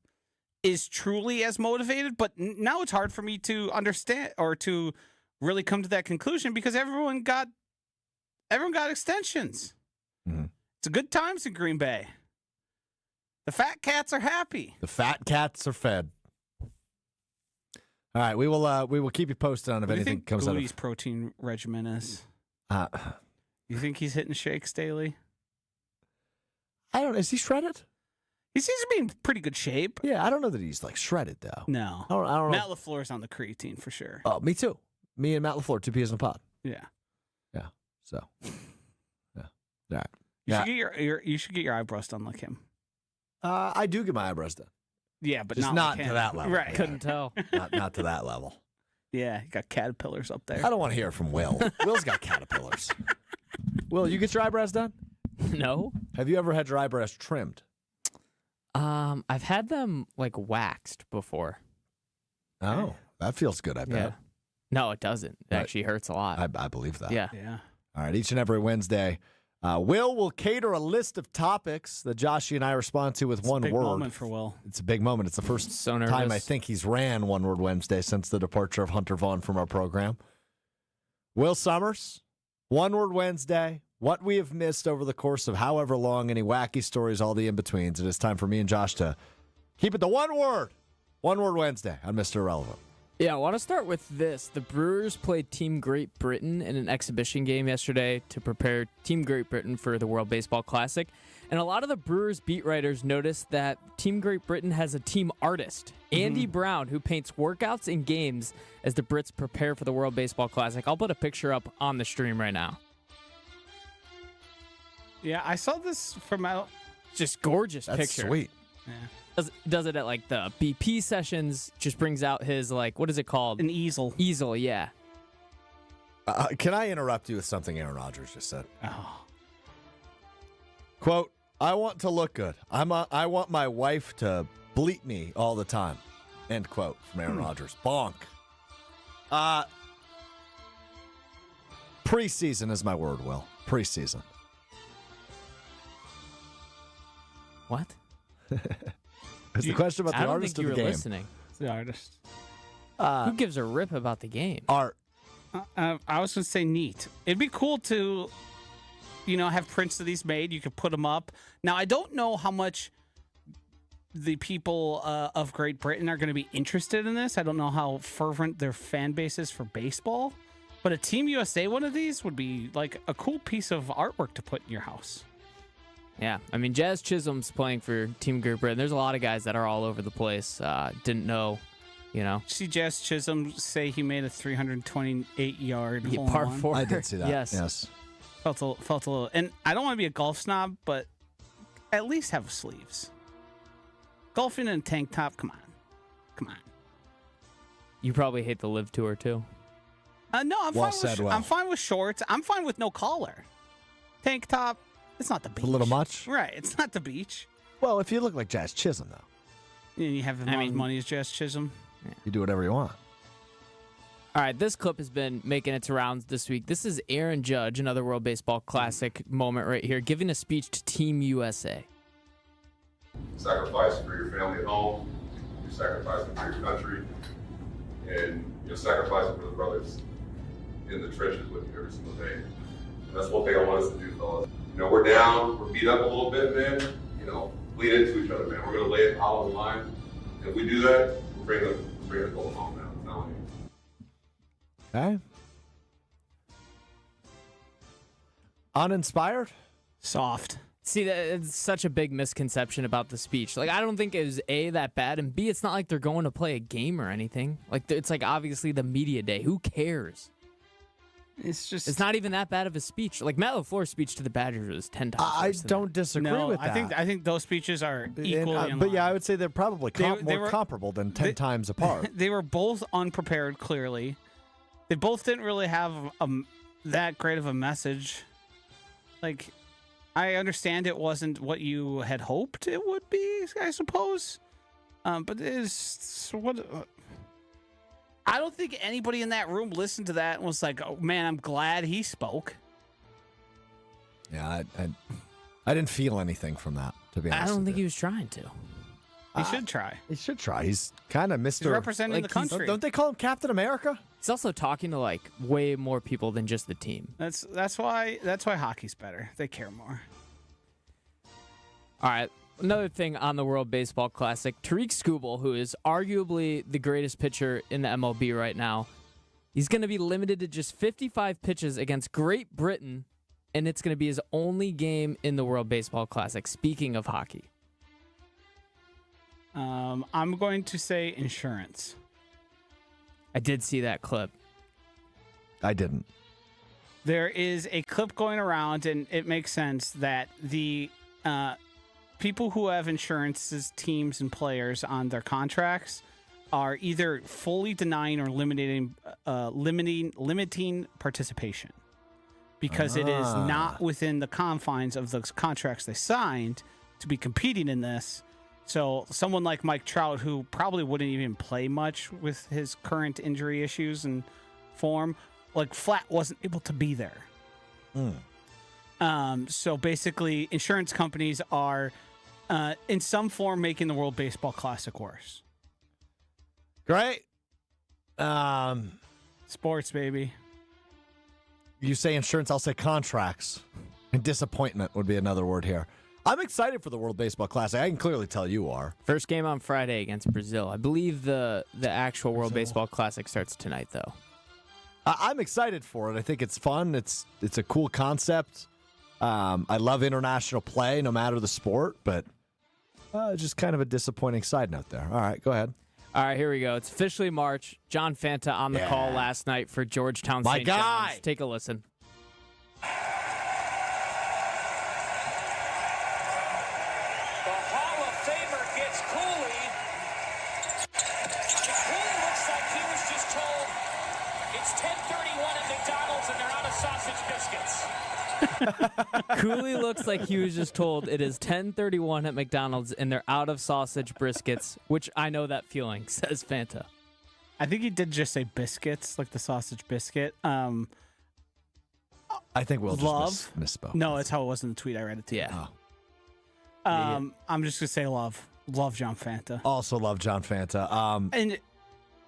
is truly as motivated, but now it's hard for me to understand or to really come to that conclusion, because everyone got extensions. It's a good times in Green Bay. The fat cats are happy. The fat cats are fed. All right, we will keep you posted on if anything comes out of Goody's protein regimen is. You think he's hitting shakes daily? I don't know. Is he shredded? He seems to be in pretty good shape. Yeah, I don't know that he's like shredded though. No, I don't know. Matt LaFleur's on the creatine for sure. Oh, me too. Me and Matt LaFleur, 2 peas in a pod. Yeah. So, yeah. All right. You should get your eyebrows done like him. I do get my eyebrows done. Yeah, but just not to that level. Right. Couldn't tell. Not to that level. Yeah, you got caterpillars up there. I don't want to hear it from Will. Will's got caterpillars. Will, you get your eyebrows done? No. Have you ever had your eyebrows trimmed? I've had them like waxed before. Oh, that feels good, I bet. Yeah. No, it doesn't. It actually hurts a lot. I believe that. Yeah. All right, each and every Wednesday, Will cater a list of topics that Joshy and I respond to with one word. It's a big moment for Will. It's a big moment. It's the first time I think he's ran One Word Wednesday since the departure of Hunter Vaughn from our program. Will Sommers, One Word Wednesday, what we have missed over the course of however long, any wacky stories, all the in-betweens. It is time for me and Josh to keep it to one word. One Word Wednesday on Mr. Irrelevant. Yeah, I want to start with this. The Brewers played Team Great Britain in an exhibition game yesterday to prepare Team Great Britain for the World Baseball Classic. And a lot of the Brewers beat writers noticed that Team Great Britain has a team artist, Andy Brown, who paints workouts in games as the Brits prepare for the World Baseball Classic. I'll put a picture up on the stream right now. Yeah, I saw this from out. Just gorgeous That's picture. Sweet. Yeah. Does it at like the BP sessions, just brings out his like, what is it called? An easel. Easel, yeah. Can I interrupt you with something Aaron Rodgers just said? Oh. Quote, I want to look good. I want my wife to bleep me all the time. End quote from Aaron Rodgers. Bonk. Preseason is my word, Will. Preseason. What? Is the question about the artist of the game? Listening. It's the artist. Who gives a rip about the game? Art. I was going to say neat. It'd be cool to, have prints of these made. You could put them up. Now, I don't know how much the people of Great Britain are going to be interested in this. I don't know how fervent their fan base is for baseball. But a Team USA one of these would be like a cool piece of artwork to put in your house. Yeah, I mean, Jazz Chisholm's playing for Team Great Britain. There's a lot of guys that are all over the place. Didn't know, See Jazz Chisholm say he made a 328-yard hole in par one. 4. I did see that. Yes. Felt a little. And I don't want to be a golf snob, but at least have sleeves. Golfing in a tank top, come on. You probably hate the Live Tour too. No, I'm fine with shorts. I'm fine with no collar. Tank top. It's not the beach. A little much? Right. It's not the beach. Well, if you look like Jazz Chisholm, though. And you have as money as Jazz Chisholm. You do whatever you want. All right, this clip has been making its rounds this week. This is Aaron Judge, another World Baseball Classic moment right here, giving a speech to Team USA. Sacrificing for your family at home, you're sacrificing for your country, and you're sacrificing for the brothers in the trenches with you every single day. And that's one thing I want us to do, fellas. We're down, we're beat up a little bit, man. Bleed into each other, man. We're going to lay it out on the line. If we do that, we'll bring the goal home now. I'm telling you. Okay. Uninspired? Soft. See, it's such a big misconception about the speech. Like, I don't think it was A, that bad, and B, it's not like they're going to play a game or anything. Like, it's like obviously the media day. Who cares? It's not even that bad of a speech. Like Matt LaFleur's speech to the Badgers was 10 times worse I don't disagree with that. I think those speeches are equally. But yeah, I would say they're probably more comparable than 10 times apart. They were both unprepared. Clearly, they both didn't really have that great of a message. Like, I understand it wasn't what you had hoped it would be, I suppose. But it is what. I don't think anybody in that room listened to that and was like, "Oh man, I'm glad he spoke." Yeah, I didn't feel anything from that, to be honest. I don't think he was trying to. He should try. He should try. He's kind of Mr. He's representing the country. Don't they call him Captain America? He's also talking to like way more people than just the team. That's why hockey's better. They care more. All right. Another thing on the World Baseball Classic, Tariq Skubal, who is arguably the greatest pitcher in the MLB right now, he's going to be limited to just 55 pitches against Great Britain, and it's going to be his only game in the World Baseball Classic. Speaking of hockey. I'm going to say insurance. I did see that clip. I didn't. There is a clip going around, and it makes sense that the people who have insurances, teams, and players on their contracts are either fully denying or limiting participation. because it is not within the confines of those contracts they signed to be competing in this. So someone like Mike Trout, who probably wouldn't even play much with his current injury issues and form, like flat wasn't able to be there. So basically, insurance companies are in some form making the World Baseball Classic worse. Great. Sports, baby. You say insurance, I'll say contracts. And disappointment would be another word here. I'm excited for the World Baseball Classic. I can clearly tell you are. First game on Friday against Brazil. I believe the actual World Baseball Classic starts tonight, though. I'm excited for it. I think it's fun. It's a cool concept. I love international play, no matter the sport, but just kind of a disappointing side note there. All right, go ahead. All right, here we go. It's officially March. John Fanta on the call last night for Georgetown My St. guy. John's. Take a listen. Cooley looks like he was just told it is 10:31 at McDonald's and they're out of sausage briskets, which I know that feeling, says Fanta. I think he did just say biscuits, like the sausage biscuit. I think we'll just misspoke. No, it's how it was in the tweet. I read it too. Yeah. I'm just gonna say love John Fanta. Also love John Fanta.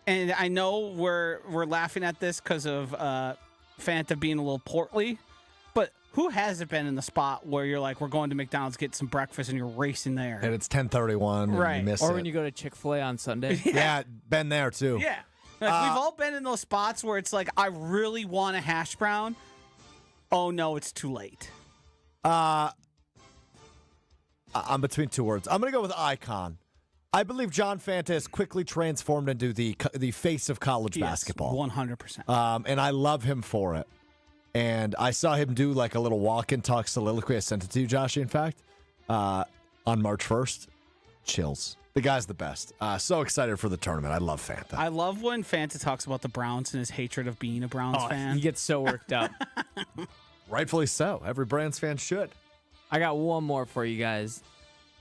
And I know we're laughing at this because of Fanta being a little portly, but who hasn't been in the spot where you're like, we're going to McDonald's, get some breakfast, and you're racing there? And it's 10:31, right? And you miss or it. when you go to Chick-fil-A on Sunday. Yeah, been there too. Yeah, like, we've all been in those spots where it's like, I really want a hash brown. Oh no, it's too late. I'm between two words. I'm going to go with icon. I believe John Fanta has quickly transformed into the face of college basketball. 100%. And I love him for it. And I saw him do like a little walk and talk soliloquy. I sent it to you, Josh, in fact, on March 1st. Chills. The guy's the best. So excited for the tournament. I love Fanta. I love when Fanta talks about the Browns and his hatred of being a Browns fan. He gets so worked up. Rightfully so. Every Browns fan should. I got one more for you guys.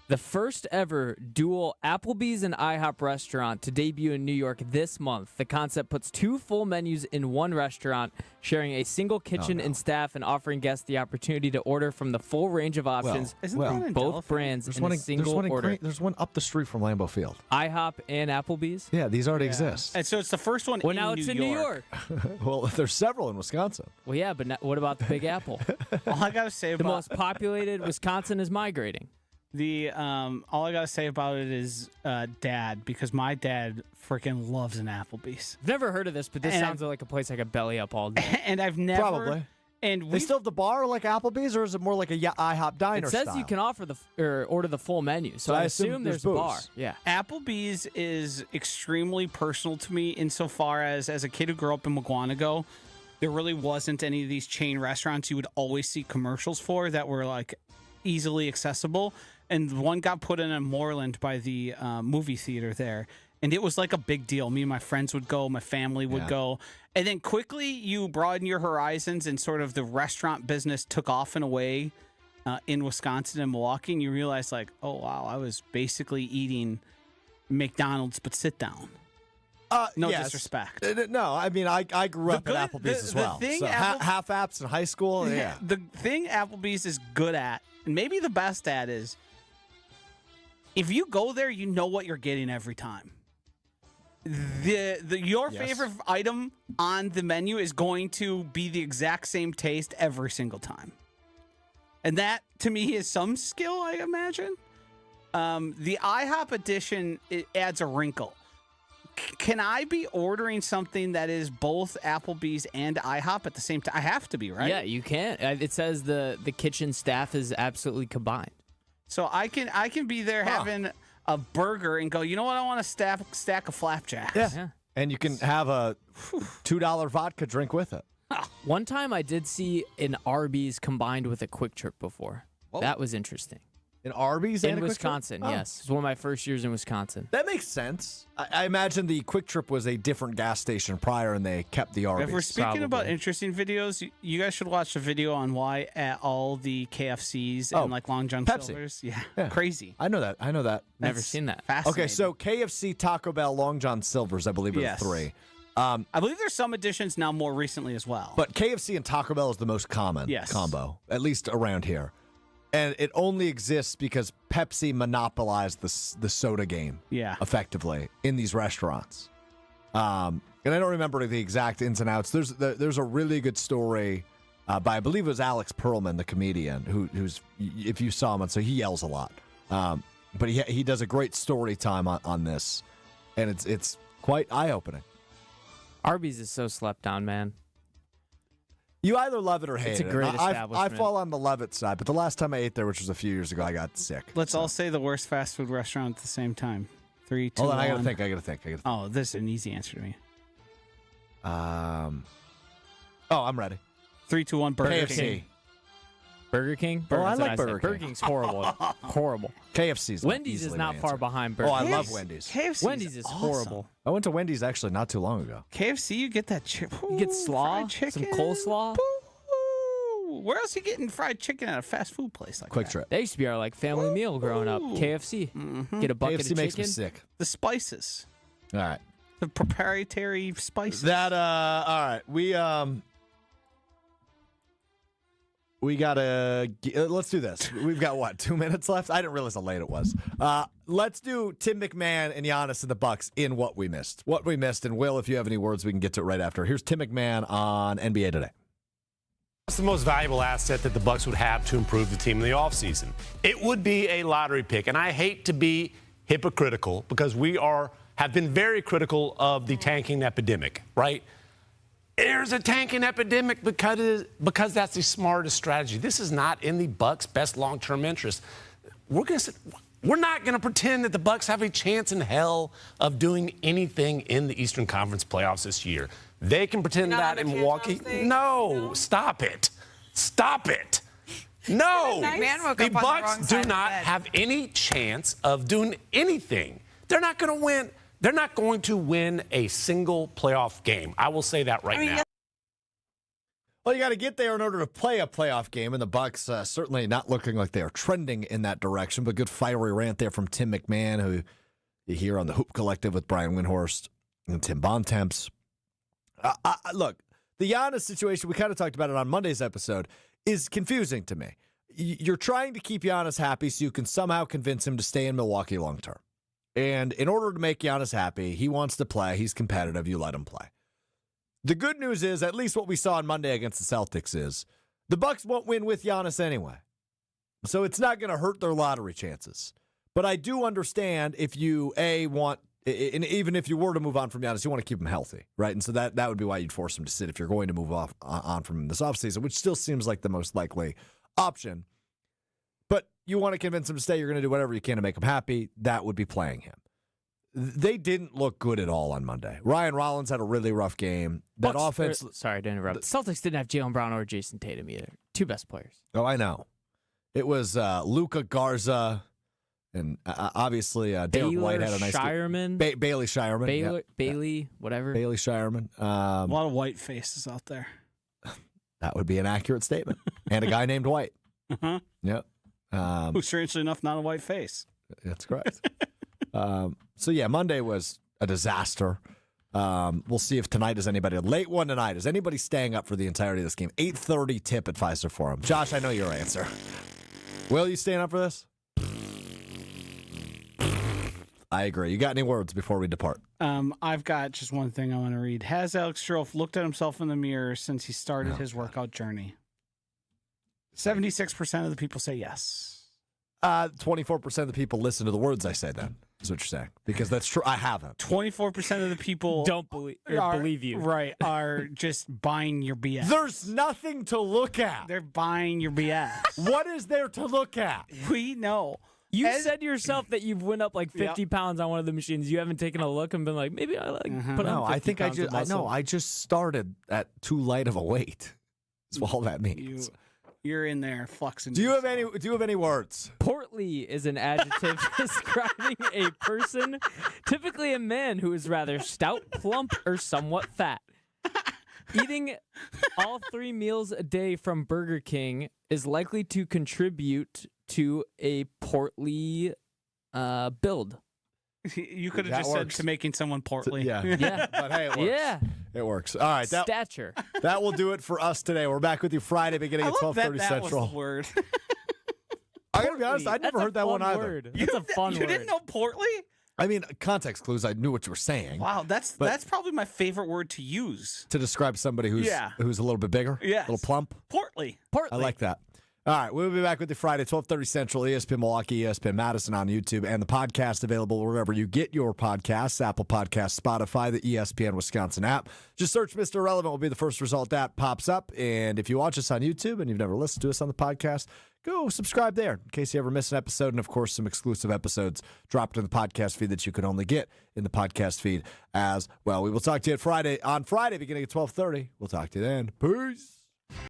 The first ever dual Applebee's and IHOP restaurant to debut in New York this month. The concept puts two full menus in one restaurant, sharing a single kitchen and staff and offering guests the opportunity to order from the full range of options from both brands in a single order. There's one up the street from Lambeau Field. IHOP and Applebee's? Yeah, these already exist. And so it's the first one Well, now it's in New York. Well, there's several in Wisconsin. Well, yeah, but what about the Big Apple? All I gotta say The about most populated Wisconsin is migrating. all I gotta say about it is dad, because my dad freaking loves an Applebee's. I've never heard of this, but this And sounds like a place I could belly up all day. And I've never Probably. And They still have the bar like Applebee's, or is it more like a IHOP diner It says style? you can offer order the full menu, so I assume there's a bar. booze. Yeah. Applebee's is extremely personal to me insofar as a kid who grew up in McGuanago, there really wasn't any of these chain restaurants you would always see commercials for that were like easily accessible. And one got put in a Moreland by the movie theater there. And it was like a big deal. Me and my friends would go. My family would go. And then quickly you broaden your horizons and sort of the restaurant business took off in a way in Wisconsin and Milwaukee. And you realize like, oh, wow, I was basically eating McDonald's but sit down. No disrespect. No, I mean, I grew up at Applebee's as well. Thing so half apps in high school. Yeah. The thing Applebee's is good at, and maybe the best at, is if you go there, you know what you're getting every time. Your favorite item on the menu is going to be the exact same taste every single time. And that, to me, is some skill, I imagine. The IHOP edition, it adds a wrinkle. Can I be ordering something that is both Applebee's and IHOP at the same time? I have to be, right? Yeah, you can. It says the kitchen staff is absolutely combined. So I can be there having a burger and go, you know what? I want a stack of flapjacks. Yeah. And you can have a $2 vodka drink with it. One time I did see an Arby's combined with a Quick Trip before. That was interesting. In Arby's in and a Quick Trip? Wisconsin. Yes, it was one of my first years in Wisconsin. That makes sense. I imagine the Quick Trip was a different gas station prior, and they kept the Arby's. If we're speaking about interesting videos, you guys should watch the video on why at all the KFCs and like Long John Pepsi. Silver's. Yeah, crazy. I know that. Never seen that. Fascinating. Okay, so KFC, Taco Bell, Long John Silver's, I believe, are the three. I believe there's some additions now more recently as well. But KFC and Taco Bell is the most common combo, at least around here. And it only exists because Pepsi monopolized the soda game effectively in these restaurants. And I don't remember the exact ins and outs. There's a really good story by, I believe it was Alex Perlman, the comedian, who's, if you saw him, so he yells a lot. But he does a great story time on this, and it's quite eye-opening. Arby's is so slept on, man. You either love it or hate it. It's a great establishment. I fall on the love it side, but the last time I ate there, which was a few years ago, I got sick. Let's all say the worst fast food restaurant at the same time. 3, 2, Hold on, 1. I gotta think. Oh, this is an easy answer to me. I'm ready. 3, 2, 1. Burger KFC. King. Burger King? Oh, I like Burger Burger King. Burger King. King's horrible. Horrible. KFC's Wendy's is not far behind Burger Oh, I King. love Wendy's. KFC. Wendy's is horrible. I went to Wendy's actually not too long ago. KFC, you get that You get slaw, some coleslaw. Where else are you getting fried chicken at a fast food place like Quick that? Trip. They used to be our family meal growing up. KFC. Get a bucket KFC of makes me chicken. sick. The spices. All right. The proprietary spices. All right. We gotta let's do this. We've got what, 2 minutes left? I didn't realize how late it was. Let's do Tim McMahon and Giannis and the Bucks in what we missed. And Will, if you have any words, we can get to it right after. Here's Tim McMahon on NBA Today. What's the most valuable asset that the Bucks would have to improve the team in the offseason? It would be a lottery pick, and I hate to be hypocritical because we have been very critical of the tanking epidemic, right? There's a tanking epidemic because that's the smartest strategy. This is not in the Bucks' best long-term interest. We're not going to pretend that the Bucks have a chance in hell of doing anything in the Eastern Conference playoffs this year. They can pretend that in Milwaukee. No, stop it. Stop it. No. The Bucks do not have any chance of doing anything. They're not going to win. They're not going to win a single playoff game. I will say that right now. Well, you got to get there in order to play a playoff game, and the Bucks certainly not looking like they are trending in that direction. But good fiery rant there from Tim McMahon, who you hear on the Hoop Collective with Brian Windhorst and Tim Bontemps. Look, the Giannis situation, we kind of talked about it on Monday's episode, is confusing to me. You're trying to keep Giannis happy so you can somehow convince him to stay in Milwaukee long term. And in order to make Giannis happy, he wants to play. He's competitive. You let him play. The good news is, at least what we saw on Monday against the Celtics is, the Bucks won't win with Giannis anyway. So it's not going to hurt their lottery chances. But I do understand if you, want, and even if you were to move on from Giannis, you want to keep him healthy, right? And so that would be why you'd force him to sit if you're going to move on from him this offseason, which still seems like the most likely option. But you want to convince him to stay, you're going to do whatever you can to make him happy. That would be playing him. They didn't look good at all on Monday. Ryan Rollins had a really rough game. That offense. Sorry to interrupt. The Celtics didn't have Jaylen Brown or Jason Tatum either. Two best players. Oh, I know. It was Luka Garza and obviously Derek White had a nice Shireman. Bailey Shireman. Bailey, whatever. Bailey Shireman. A lot of white faces out there. That would be an accurate statement. And a guy named White. Uh-huh. Yep. Who's strangely enough not a white face. That's correct. Monday was a disaster. We'll see if tonight is anybody. A late one tonight. Is anybody staying up for the entirety of this game? 8:30 tip at Pfizer Forum. Josh, I know your answer. Will you staying up for this? I agree. You got any words before we depart? I've got just one thing I want to read. Has Alex Strouf looked at himself in the mirror since he started his workout journey? 76% of the people say yes. 24% of the people listen to the words I say then, is what you're saying. Because that's true. I haven't. 24% of the people don't believe you. Right, are just buying your BS. There's nothing to look at. They're buying your BS. What is there to look at? We know. You said yourself that you've went up like 50 pounds on one of the machines. You haven't taken a look and been like, maybe I put on 50 I think pounds of muscle. I just started at too light of a weight. That's all that means. You're in there flexing. Do you have any words? Portly is an adjective describing a person, typically a man who is rather stout, plump, or somewhat fat. Eating all 3 meals a day from Burger King is likely to contribute to a portly build. You could have just said to making someone portly. Yeah. But hey, it works. Yeah. It works. All right. Stature. That will do it for us today. We're back with you Friday beginning at 12:30 Central. That was the word. I gotta be honest, I'd never heard that one either. That's a fun word. You didn't know portly? I mean, context clues, I knew what you were saying. Wow, that's probably my favorite word to use. To describe somebody who's a little bit bigger? Yes. A little plump? Portly. I like that. All right, we'll be back with you Friday, 12:30 Central, ESPN Milwaukee, ESPN Madison on YouTube, and the podcast available wherever you get your podcasts, Apple Podcasts, Spotify, the ESPN Wisconsin app. Just search Mr. Irrelevant will be the first result that pops up. And if you watch us on YouTube and you've never listened to us on the podcast, go subscribe there in case you ever miss an episode. And, of course, some exclusive episodes dropped in the podcast feed that you can only get in the podcast feed as well. We will talk to you on Friday beginning at 12:30. We'll talk to you then. Peace.